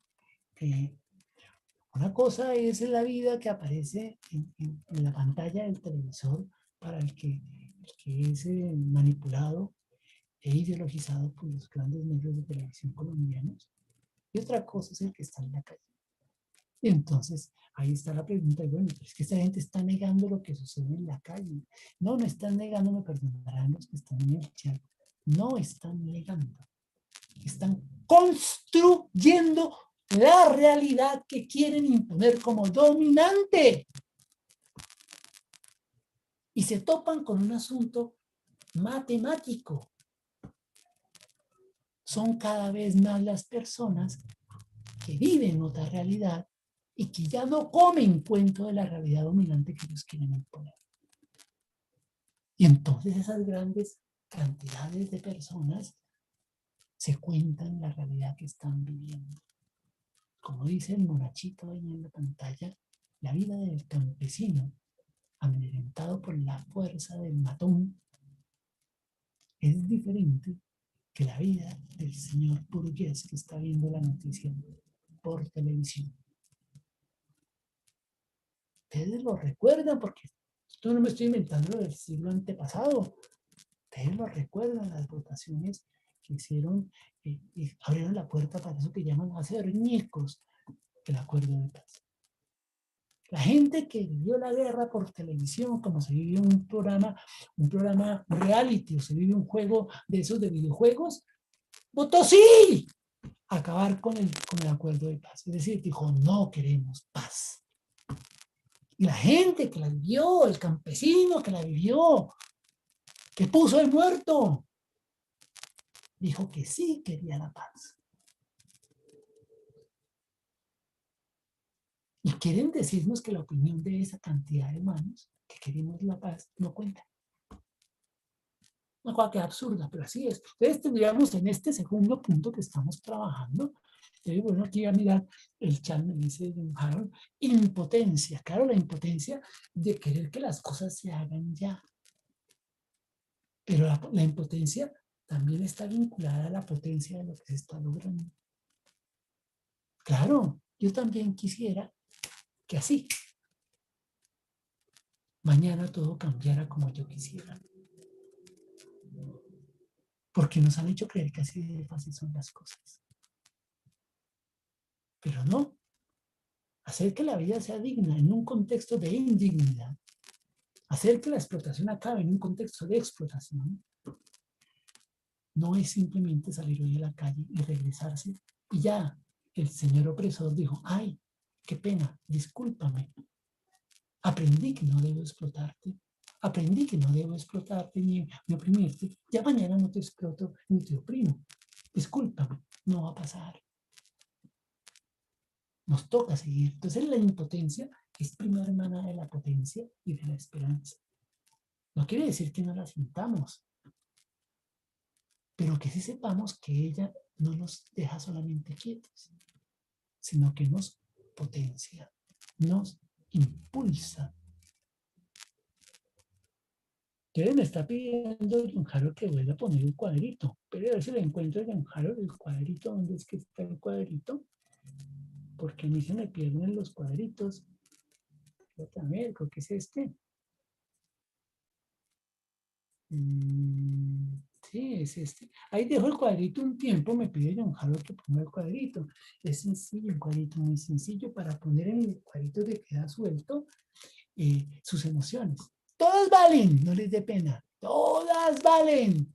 Una cosa es la vida que aparece en la pantalla del televisor para el que es manipulado e ideologizado por los grandes medios de televisión colombianos. Y otra cosa es el que está en la calle. Y entonces, ahí está la pregunta, y bueno, es que esta gente está negando lo que sucede en la calle. No, no están negando, me perdonarán los que están en el chat, no están negando, están construyendo la realidad que quieren imponer como dominante. Y se topan con un asunto matemático. Son cada vez más las personas que viven otra realidad y que ya no comen cuento de la realidad dominante que ellos quieren imponer. Y entonces esas grandes cantidades de personas se cuentan la realidad que están viviendo. Como dice el monachito ahí en la pantalla, la vida del campesino, amedrentado por la fuerza del matón, es diferente que la vida del señor burgués que está viendo la noticia por televisión. Ustedes lo recuerdan porque esto no me estoy inventando del siglo antepasado. Ustedes lo recuerdan, las votaciones que hicieron, abrieron la puerta para eso que llaman hacer ñicos el acuerdo de paz. La gente que vivió la guerra por televisión, como se vive un programa reality, o se vive un juego de esos de videojuegos, votó sí a acabar con el acuerdo de paz. Es decir, dijo, no queremos paz. Y la gente que la vivió, el campesino que la vivió, que puso el muerto, dijo que sí quería la paz. Y quieren decirnos que la opinión de esa cantidad de humanos que queremos la paz no cuenta. Una cosa que es absurda, pero así es. Entonces tendríamos en este segundo punto que estamos trabajando, bueno, aquí a mirar el chat me dice John Harold, impotencia, claro, la impotencia de querer que las cosas se hagan ya. Pero la impotencia también está vinculada a la potencia de lo que se está logrando. Claro, yo también quisiera que así, mañana todo cambiara como yo quisiera. Porque nos han hecho creer que así de fácil son las cosas. Pero no. Hacer que la vida sea digna en un contexto de indignidad. Hacer que la explotación acabe en un contexto de explotación. No es simplemente salir hoy a la calle y regresarse. Y ya el señor opresor dijo, ay, qué pena, discúlpame. Aprendí que no debo explotarte. Aprendí que no debo explotarte ni oprimirte. Ya mañana no te exploto ni te oprimo. Discúlpame, no va a pasar. Nos toca seguir. Entonces la impotencia es prima hermana de la potencia y de la esperanza. No quiere decir que no la sintamos, pero que sí sepamos que ella no nos deja solamente quietos, sino que nos potencia, nos impulsa. Entonces me está pidiendo John Harold que vuelva a poner el cuadrito, pero a ver si le encuentro a John Harold el cuadrito. ¿Dónde es que está el cuadrito? Porque a mí se me pierden los cuadritos. Yo también creo que es este. Sí, es este. Ahí dejo el cuadrito un tiempo, me pide John Harold que ponga el cuadrito. Es sencillo, un cuadrito muy sencillo para poner en el cuadrito que queda suelto sus emociones. Todas valen, no les dé pena. Todas valen.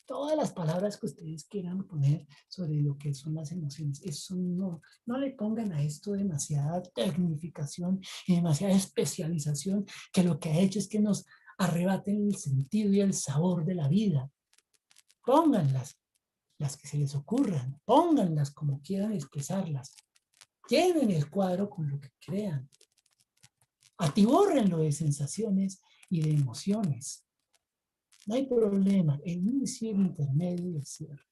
Todas las palabras que ustedes quieran poner sobre lo que son las emociones. Eso no le pongan a esto demasiada tecnificación y demasiada especialización, que lo que ha hecho es que nos arrebaten el sentido y el sabor de la vida. Pónganlas, las que se les ocurran, pónganlas como quieran expresarlas. Llenen el cuadro con lo que crean. Atibórrenlo de sensaciones y de emociones. No hay problema, el inicio, el intermedio y el cierre.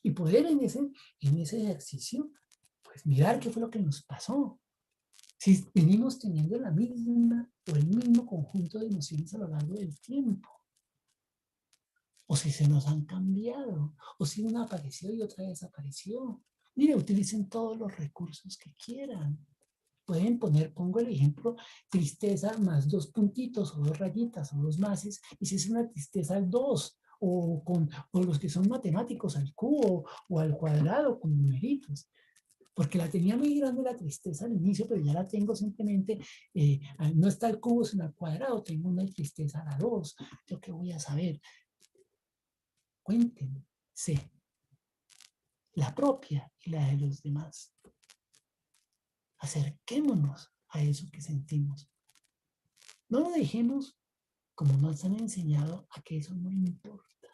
Y poder en ese ejercicio, pues mirar qué fue lo que nos pasó. Si venimos teniendo la misma o el mismo conjunto de emociones a lo largo del tiempo. O si se nos han cambiado. O si una apareció y otra desapareció. Mire, utilicen todos los recursos que quieran. Pueden poner, pongo el ejemplo, tristeza más 2 puntitos o 2 rayitas o 2 mases, y si es una tristeza al 2, o los que son matemáticos al cubo o al cuadrado con numeritos. porque la tenía muy grande la tristeza al inicio, pero ya la tengo simplemente, no está el cubo sino al cuadrado, tengo una tristeza a la 2. ¿Yo qué voy a saber? Cuéntense la propia y la de los demás. Acerquémonos a eso que sentimos. No lo dejemos, como nos han enseñado, a que eso no importa.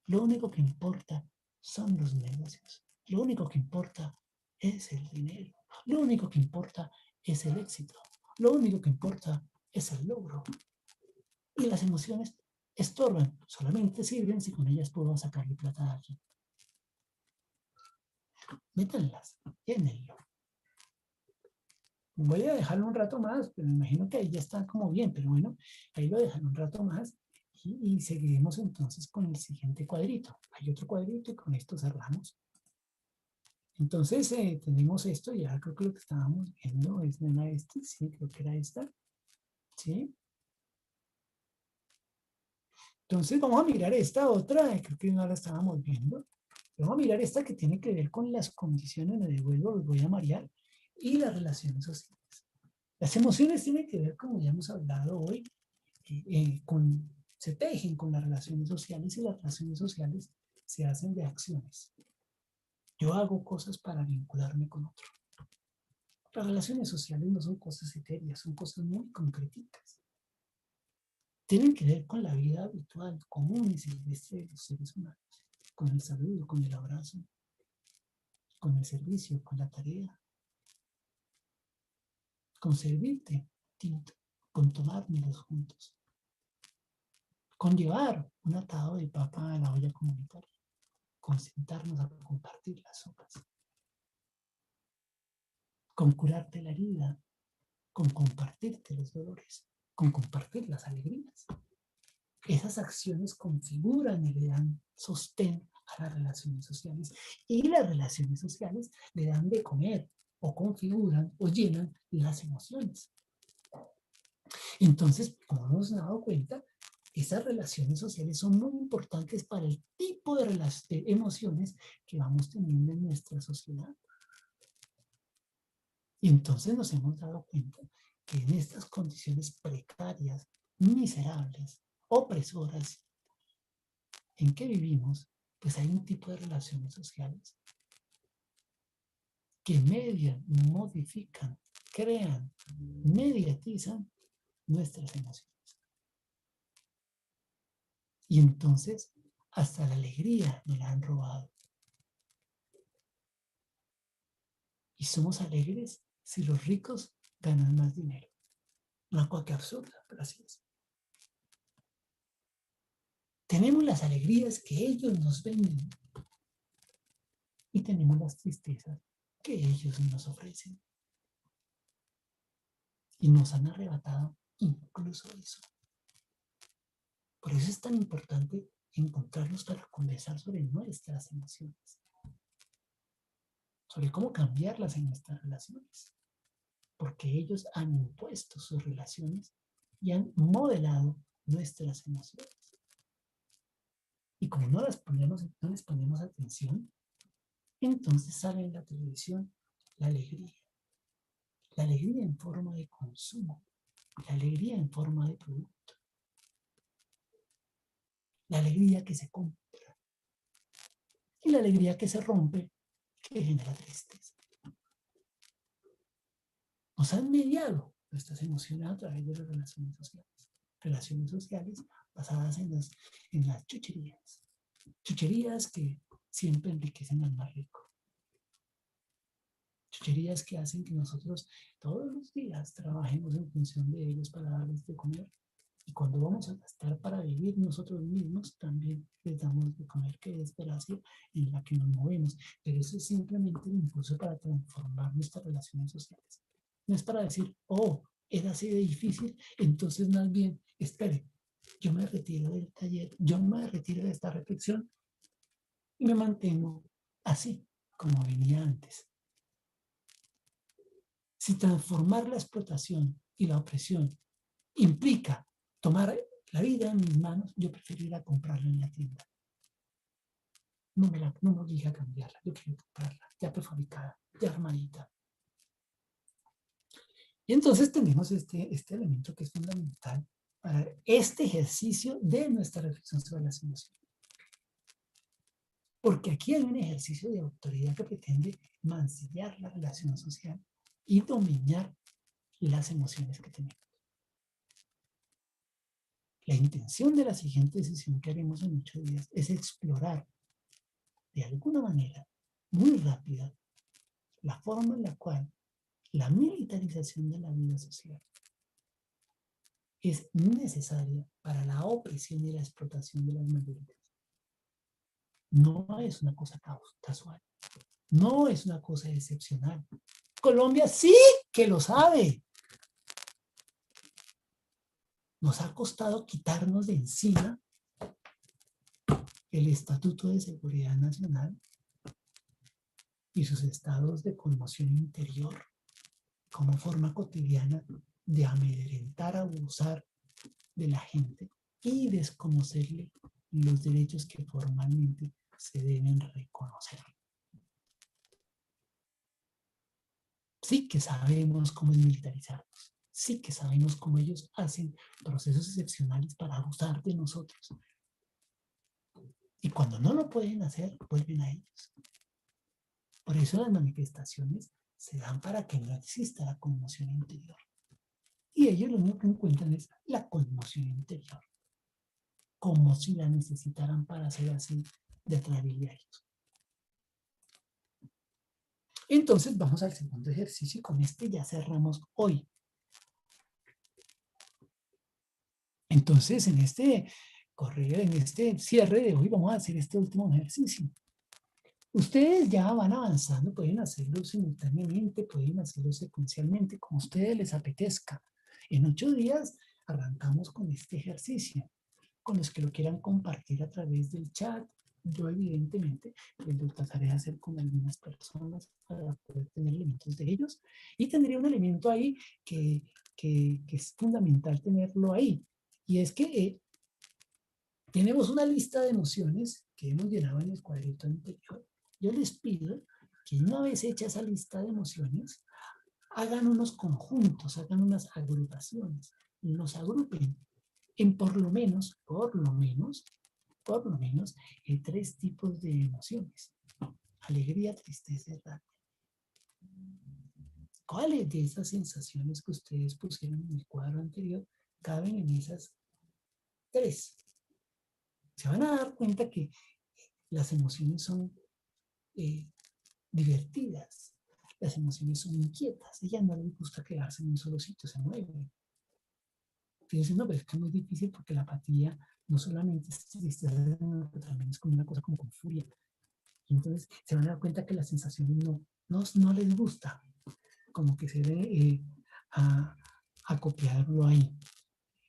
Lo único que importa son los negocios. Lo único que importa es el dinero. Lo único que importa es el éxito. Lo único que importa es el logro. Y las emociones estorban, solamente sirven si con ellas puedo sacarle plata a alguien. Métanlas, llénenlo. Voy a dejarlo un rato más, pero me imagino que ahí ya está como bien, pero bueno, ahí lo dejan un rato más y seguiremos entonces con el siguiente cuadrito. Hay otro cuadrito y con esto cerramos. Entonces tenemos esto, ya creo que lo que estábamos viendo es este, sí, creo que era esta, ¿sí? Entonces vamos a mirar esta otra, creo que no la estábamos viendo. Vamos a mirar esta que tiene que ver con las condiciones, me devuelvo, los voy a marear, y las relaciones sociales. Las emociones tienen que ver, como ya hemos hablado hoy, se tejen con las relaciones sociales y las relaciones sociales se hacen de acciones. Yo hago cosas para vincularme con otro. Las relaciones sociales no son cosas etéreas, son cosas muy concretas. Tienen que ver con la vida habitual, común y silvestre de los seres humanos, con el saludo, con el abrazo, con el servicio, con la tarea, con servirte tinto, con tomármelos juntos, con llevar un atado de papa a la olla comunitaria, con sentarnos a compartir las sopas, con curarte la herida, con compartirte los dolores, con compartir las alegrías. Esas acciones configuran y le dan sostén a las relaciones sociales. Y las relaciones sociales le dan de comer o configuran o llenan las emociones. Entonces, como hemos dado cuenta, esas relaciones sociales son muy importantes para el tipo de emociones que vamos teniendo en nuestra sociedad. Y entonces nos hemos dado cuenta que en estas condiciones precarias, miserables, opresoras, en que vivimos, pues hay un tipo de relaciones sociales que median, modifican, crean, mediatizan nuestras emociones. Y entonces, hasta la alegría nos la han robado. Y somos alegres si los ricos ganan más dinero. Una cosa que absurda, pero así es. Tenemos las alegrías que ellos nos venden y tenemos las tristezas que ellos nos ofrecen. Y nos han arrebatado incluso eso. Por eso es tan importante encontrarnos para conversar sobre nuestras emociones, sobre cómo cambiarlas en nuestras relaciones, porque ellos han impuesto sus relaciones y han modelado nuestras emociones. Y como no les ponemos atención, entonces sale en la televisión la alegría en forma de consumo, la alegría en forma de producto, la alegría que se compra y la alegría que se rompe, que genera tristeza. Nos han mediado nuestras emociones a través de las relaciones sociales basadas en las chucherías que siempre enriquecen al más rico, chucherías que hacen que nosotros todos los días trabajemos en función de ellos para darles de comer. Y cuando vamos a gastar para vivir nosotros mismos, también les damos de comer, que es gracia en la que nos movemos. Pero eso es simplemente un impulso para transformar nuestras relaciones sociales. No es para decir, oh, era así de difícil, entonces más bien, espere, yo me retiro del taller, yo me retiro de esta reflexión y me mantengo así como venía antes. Si transformar la explotación y la opresión implica tomar la vida en mis manos, yo preferiría comprarla en la tienda. no me obliga a cambiarla, yo quiero comprarla, ya prefabricada, ya armadita. Y entonces tenemos este elemento que es fundamental para este ejercicio de nuestra reflexión sobre las emociones. Porque aquí hay un ejercicio de autoridad que pretende mancillar la relación social y dominar las emociones que tenemos. La intención de la siguiente sesión que haremos en 8 días es explorar de alguna manera muy rápida la forma en la cual la militarización de la vida social es necesaria para la opresión y la explotación de las mayorías. No es una cosa casual, no es una cosa excepcional. Colombia sí que lo sabe. Nos ha costado quitarnos de encima el Estatuto de Seguridad Nacional y sus estados de conmoción interior como forma cotidiana de amedrentar, abusar de la gente y desconocerle los derechos que formalmente se deben reconocer. Sí que sabemos cómo es militarizarnos, sí que sabemos cómo ellos hacen procesos excepcionales para abusar de nosotros. Y cuando no lo pueden hacer, vuelven a ellos. Por eso las manifestaciones se dan para que no exista la conmoción interior. Y ellos lo único que encuentran es la conmoción interior. Como si la necesitaran para hacer así de atrabiliarios. Entonces vamos al segundo ejercicio y con este ya cerramos hoy. Entonces en este correo, en este cierre de hoy vamos a hacer este último ejercicio. Ustedes ya van avanzando, pueden hacerlo simultáneamente, pueden hacerlo secuencialmente, como a ustedes les apetezca. En 8 días arrancamos con este ejercicio. Con los que lo quieran compartir a través del chat, yo evidentemente pues, lo trataré de hacer con algunas personas para poder tener elementos de ellos. Y tendría un elemento ahí que es fundamental tenerlo ahí. Y es que tenemos una lista de emociones que hemos llenado en el cuadrito anterior. Yo les pido que una vez hecha esa lista de emociones, hagan unos conjuntos, hagan unas agrupaciones, los agrupen en por lo menos, 3 tipos de emociones. Alegría, tristeza y rabia. ¿Cuáles de esas sensaciones que ustedes pusieron en el cuadro anterior caben en esas 3? Se van a dar cuenta que las emociones son divertidas, las emociones son inquietas, a ellas no les gusta quedarse en un solo sitio, se mueven. Fíjense, no, pero es que es muy difícil porque la apatía no solamente es tristeza, sino que también es como una cosa como con furia. Y entonces se van a dar cuenta que las sensaciones no les gusta, como que se debe copiarlo ahí.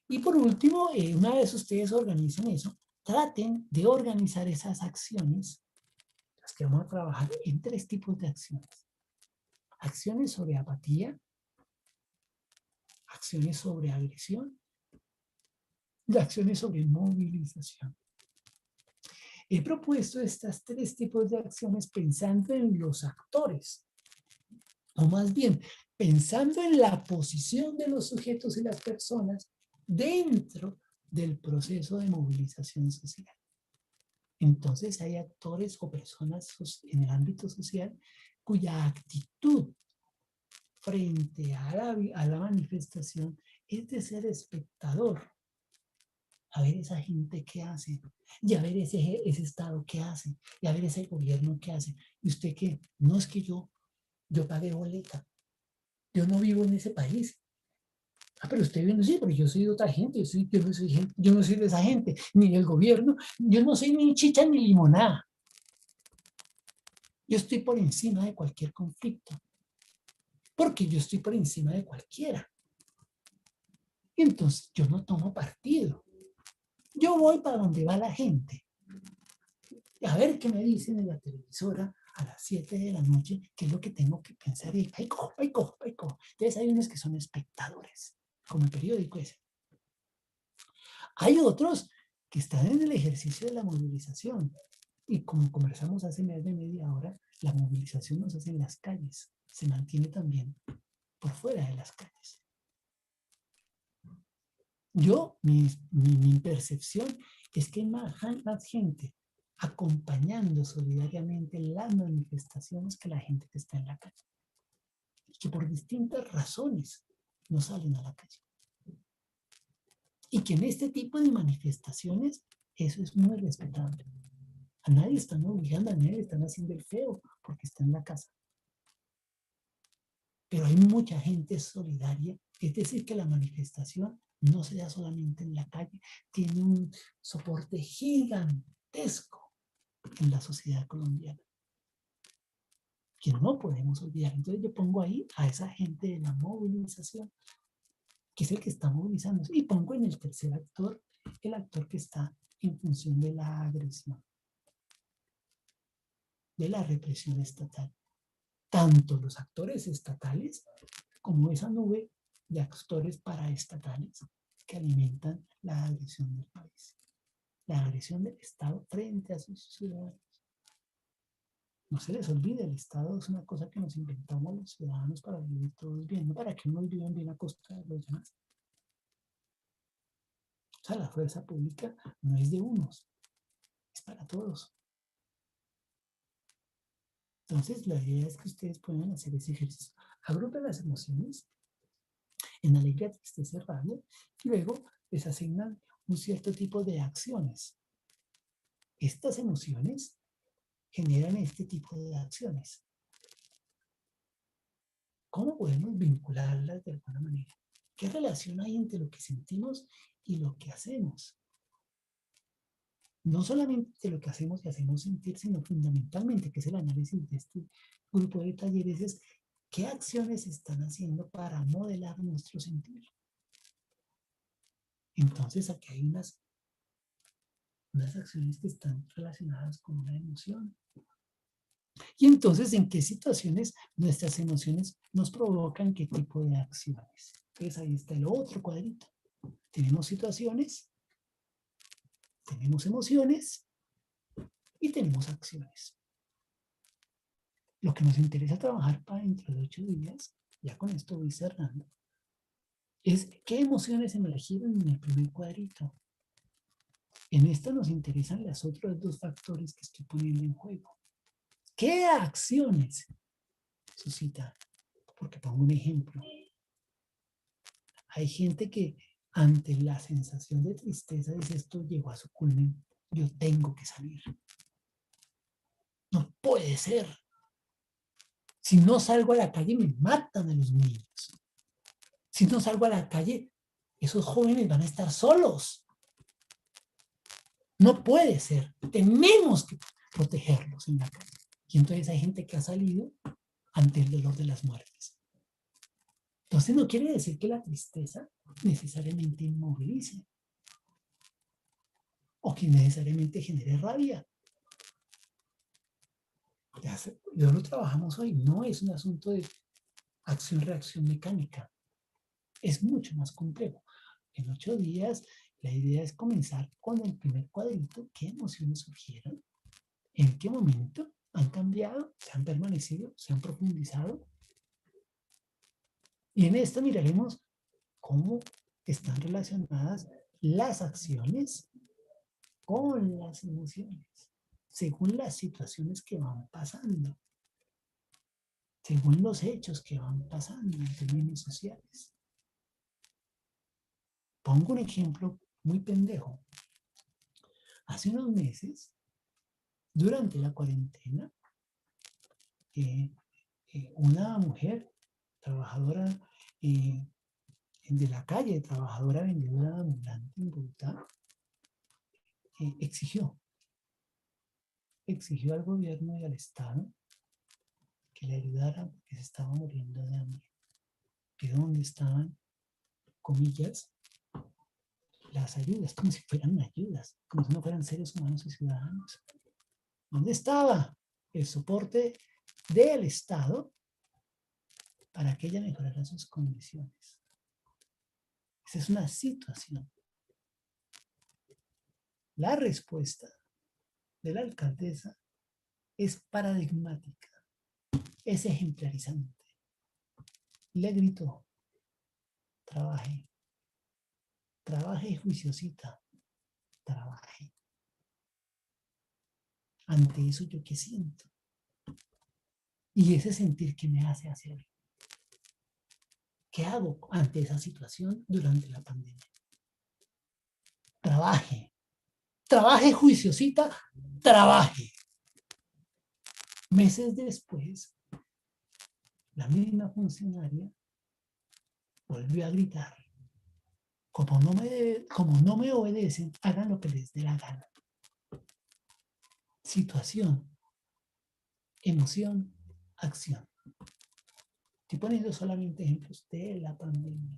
Y por último, una vez ustedes organicen eso, traten de organizar esas acciones, las que vamos a trabajar en 3 tipos de acciones. Acciones sobre apatía, acciones sobre agresión y acciones sobre movilización. He propuesto estas 3 tipos de acciones pensando en los actores, o más bien pensando en la posición de los sujetos y las personas dentro del proceso de movilización social. Entonces hay actores o personas en el ámbito social cuya actitud frente a la manifestación es de ser espectador. A ver esa gente qué hace, y a ver ese Estado qué hace, y a ver ese gobierno qué hace. ¿Y usted qué? No es que yo pagué boleta, yo no vivo en ese país. Ah, pero usted vive, sí, pero yo soy de otra gente, yo no soy de esa gente, ni del gobierno, yo no soy ni chicha ni limonada. Yo estoy por encima de cualquier conflicto, porque yo estoy por encima de cualquiera. Y entonces yo no tomo partido. Yo voy para donde va la gente. A ver qué me dicen en la televisora a las 7 de la noche, qué es lo que tengo que pensar. Y ahí cojo. Entonces hay unos que son espectadores, como el periódico ese. Hay otros que están en el ejercicio de la movilización. Y como conversamos hace más de media hora, la movilización no se hace en las calles, se mantiene también por fuera de las calles. Mi percepción es que hay más gente acompañando solidariamente las manifestaciones que la gente que está en la calle. Y que por distintas razones no salen a la calle. Y que en este tipo de manifestaciones eso es muy respetable. A nadie están obligando, a nadie están haciendo el feo porque está en la casa. Pero hay mucha gente solidaria, es decir, que la manifestación no se da solamente en la calle, tiene un soporte gigantesco en la sociedad colombiana, que no podemos olvidar. Entonces yo pongo ahí a esa gente de la movilización, que es el que está movilizando, y pongo en el tercer actor, el actor que está en función de la agresión, de la represión estatal. Tanto los actores estatales como esa nube de actores paraestatales que alimentan la agresión del país, la agresión del Estado frente a sus ciudadanos. No se les olvide, el Estado es una cosa que nos inventamos los ciudadanos para vivir todos bien, no para que unos vivan bien a costa de los demás. O sea, la fuerza pública no es de unos, es para todos. Entonces, la idea es que ustedes puedan hacer ese ejercicio. Agrupen las emociones en alegría, tristeza, rabia, y luego les asignan un cierto tipo de acciones. Estas emociones generan este tipo de acciones. ¿Cómo podemos vincularlas de alguna manera? ¿Qué relación hay entre lo que sentimos y lo que hacemos? No solamente lo que hacemos y hacemos sentir, sino fundamentalmente, que es el análisis de este grupo de talleres, es qué acciones están haciendo para modelar nuestro sentir. Entonces aquí hay unas acciones que están relacionadas con una emoción. Y entonces, ¿en qué situaciones nuestras emociones nos provocan qué tipo de acciones? Entonces ahí está el otro cuadrito. Tenemos situaciones, tenemos emociones y tenemos acciones. Lo que nos interesa trabajar para dentro de 8 días, ya con esto voy cerrando, es qué emociones emergieron en el primer cuadrito. En esta nos interesan los otros 2 factores que estoy poniendo en juego. ¿Qué acciones suscita? Porque pongo un ejemplo. Hay gente que ante la sensación de tristeza dice, esto llegó a su culmen, yo tengo que salir. No puede ser. Si no salgo a la calle me matan a los niños. Si no salgo a la calle, esos jóvenes van a estar solos. No puede ser. Tenemos que protegerlos en la calle. Y entonces hay gente que ha salido ante el dolor de las muertes. Entonces no quiere decir que la tristeza necesariamente inmovilice o que necesariamente genere rabia. Ya lo trabajamos hoy, no es un asunto de acción-reacción mecánica, es mucho más complejo. En 8 días, la idea es comenzar con el primer cuadrito, qué emociones surgieron, en qué momento han cambiado, se han permanecido, se han profundizado. Y en esta miraremos cómo están relacionadas las acciones con las emociones, según las situaciones que van pasando, según los hechos que van pasando en términos sociales. Pongo un ejemplo muy pendejo. Hace unos meses, durante la cuarentena, una mujer trabajadora de la calle, trabajadora vendedora ambulante en Bogotá, exigió al gobierno y al Estado que le ayudara porque se estaba muriendo de hambre. Que donde estaban, comillas, las ayudas, como si fueran ayudas, como si no fueran seres humanos y ciudadanos. ¿Dónde estaba el soporte del Estado para que ella mejorara sus condiciones? Esa es una situación. La respuesta de la alcaldesa es paradigmática, es ejemplarizante. Le gritó, trabaje, trabaje juiciosita, trabaje. Ante eso, ¿yo qué siento? Y ese sentir que me hace hacer. ¿Qué hago ante esa situación durante la pandemia? Trabaje, trabaje juiciosita, trabaje. Meses después, la misma funcionaria volvió a gritar, como no me obedecen, hagan lo que les dé la gana. Situación, emoción, acción. Estoy poniendo solamente ejemplos de la pandemia.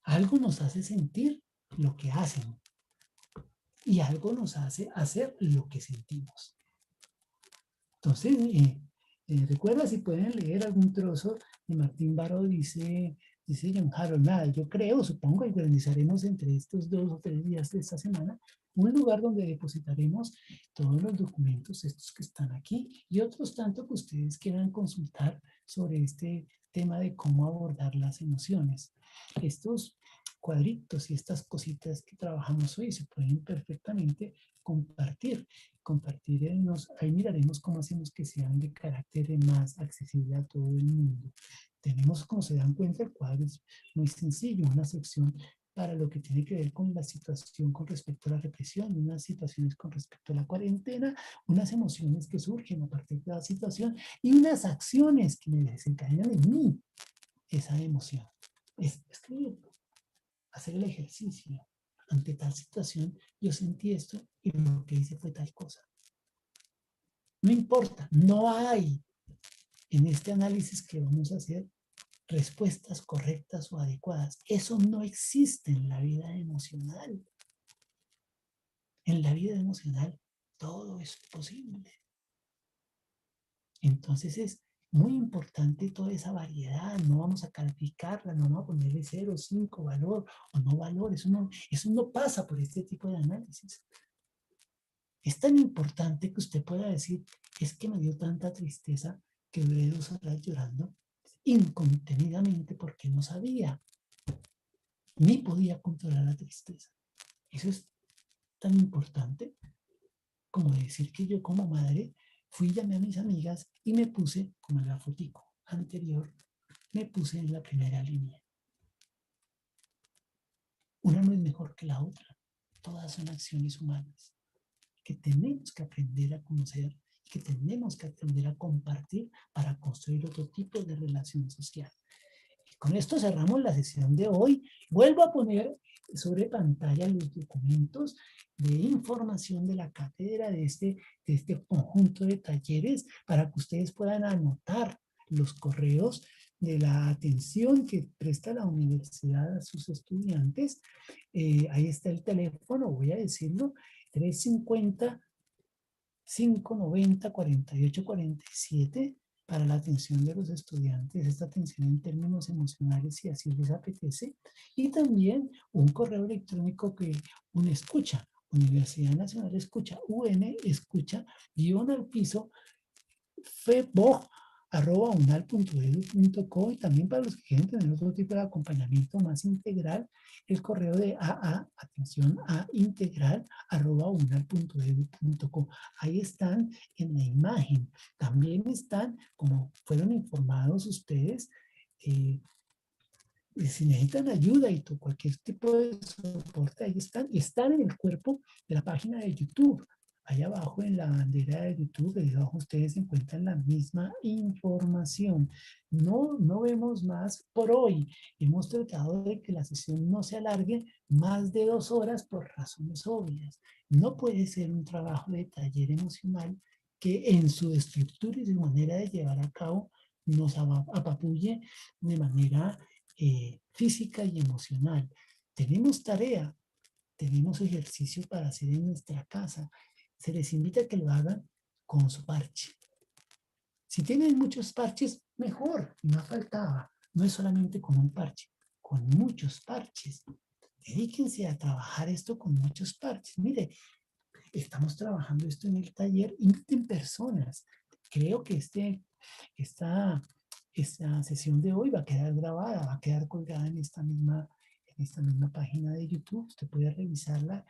Algo nos hace sentir lo que hacen y algo nos hace hacer lo que sentimos. Entonces, recuerda si pueden leer algún trozo de Martín Baró, dice John Harold, nada, yo creo, supongo, y organizaremos entre estos 2 o 3 días de esta semana un lugar donde depositaremos todos los documentos, estos que están aquí, y otros tanto que ustedes quieran consultar sobre este tema de cómo abordar las emociones. Estos cuadritos y estas cositas que trabajamos hoy se pueden perfectamente compartir. Ahí miraremos cómo hacemos que sean de carácter más accesible a todo el mundo. Tenemos, como se dan cuenta, el cuadro es muy sencillo, una sección para lo que tiene que ver con la situación con respecto a la represión, unas situaciones con respecto a la cuarentena, unas emociones que surgen a partir de la situación y unas acciones que me desencadenan en mí esa emoción. Es escribir, hacer el ejercicio. Ante tal situación, yo sentí esto y lo que hice fue tal cosa. No importa, no hay en este análisis que vamos a hacer respuestas correctas o adecuadas. Eso no existe en la vida emocional. En la vida emocional todo es posible. Entonces es muy importante toda esa variedad. No vamos a calificarla, no vamos a ponerle 0, 5, valor o no valor. Eso no pasa por este tipo de análisis. Es tan importante que usted pueda decir, es que me dio tanta tristeza que duré 2 horas llorando incontenidamente porque no sabía ni podía controlar la tristeza. Eso es tan importante como decir que yo como madre fui, llamé a mis amigas y me puse, como en la fotico anterior, me puse en la primera línea. Una no es mejor que la otra. Todas son acciones humanas que tenemos que aprender a conocer y que tenemos que aprender a compartir para construir otro tipo de relación social. Y con esto cerramos la sesión de hoy. Vuelvo a poner sobre pantalla los documentos de información de la cátedra de este conjunto de talleres para que ustedes puedan anotar los correos de la atención que presta la universidad a sus estudiantes. Ahí está el teléfono, voy a decirlo, 350-590-4847 para la atención de los estudiantes, esta atención en términos emocionales si así les apetece, y también un correo electrónico que uno escucha, Universidad Nacional Escucha, UN Escucha, guión al piso, febog@unal.edu.co, y también para los que quieren tener otro tipo de acompañamiento más integral, el correo de atención a integral @unal.edu.co. Ahí están en la imagen. También están, como fueron informados ustedes, si necesitan ayuda y cualquier tipo de soporte, ahí están. Y están en el cuerpo de la página de YouTube. Allá abajo en la bandera de YouTube, ahí abajo ustedes encuentran la misma información. No vemos más por hoy. Hemos tratado de que la sesión no se alargue más de 2 horas por razones obvias. No puede ser un trabajo de taller emocional que en su estructura y su manera de llevar a cabo nos apapulle de manera física y emocional. Tenemos tarea, tenemos ejercicio para hacer en nuestra casa. Se les invita a que lo hagan con su parche. Si tienen muchos parches, mejor, no faltaba. No es solamente con un parche, con muchos parches. Dedíquense a trabajar esto con muchos parches. Mire, estamos trabajando esto en el taller, inviten personas. Creo que esta, esta sesión de hoy va a quedar grabada, va a quedar colgada en esta misma página de YouTube. Usted puede revisarla,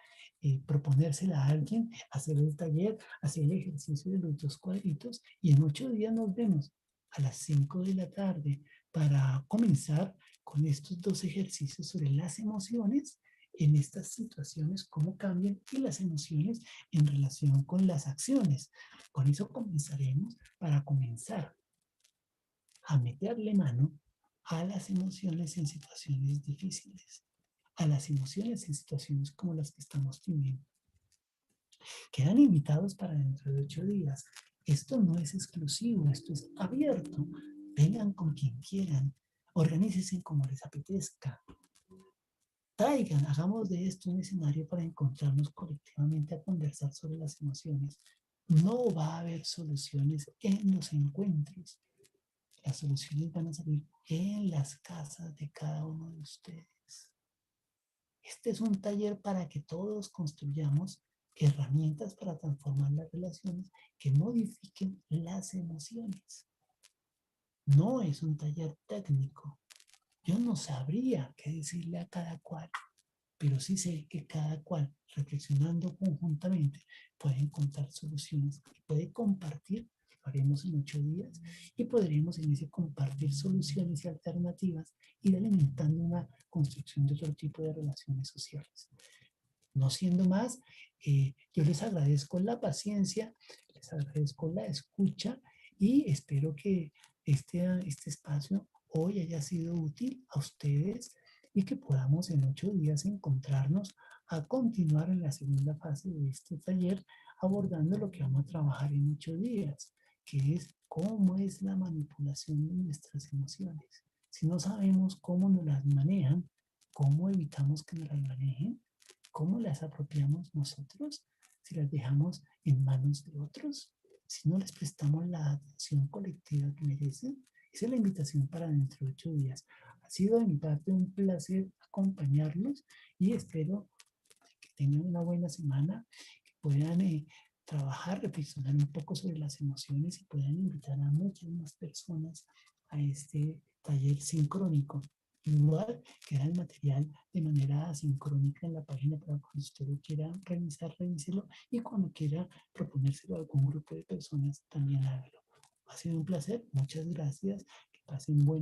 proponérsela a alguien, hacer el taller, hacer el ejercicio de los 2 cuadritos y en 8 días nos vemos a las 5 de la tarde para comenzar con estos 2 ejercicios sobre las emociones en estas situaciones, cómo cambian y las emociones en relación con las acciones. Con eso comenzaremos para comenzar a meterle mano a las emociones en situaciones difíciles, a las emociones en situaciones como las que estamos teniendo. Quedan invitados para dentro de 8 días. Esto no es exclusivo, esto es abierto. Vengan con quien quieran, organícense como les apetezca. Traigan, hagamos de esto un escenario para encontrarnos colectivamente a conversar sobre las emociones. No va a haber soluciones en los encuentros. Las soluciones van a salir en las casas de cada uno de ustedes. Este es un taller para que todos construyamos herramientas para transformar las relaciones que modifiquen las emociones. No es un taller técnico. Yo no sabría qué decirle a cada cual, pero sí sé que cada cual, reflexionando conjuntamente, puede encontrar soluciones y puede compartir. Lo haremos en 8 días y podremos en ese compartir soluciones y alternativas ir alimentando una construcción de otro tipo de relaciones sociales. No siendo más, yo les agradezco la paciencia, les agradezco la escucha y espero que este espacio hoy haya sido útil a ustedes y que podamos en 8 días encontrarnos a continuar en la segunda fase de este taller abordando lo que vamos a trabajar en 8 días, que es cómo es la manipulación de nuestras emociones. Si no sabemos cómo nos las manejan, cómo evitamos que nos las manejen, cómo las apropiamos nosotros, si las dejamos en manos de otros, si no les prestamos la atención colectiva que merecen. Esa es la invitación para dentro de 8 días. Ha sido de mi parte un placer acompañarlos y espero que tengan una buena semana, que puedan trabajar, reflexionar un poco sobre las emociones y puedan invitar a muchas más personas a este taller sincrónico. Igual queda el material de manera asincrónica en la página para cuando usted lo quiera revisar, revíselo y cuando quiera proponérselo a algún grupo de personas también hágalo. Ha sido un placer, muchas gracias, que pasen buen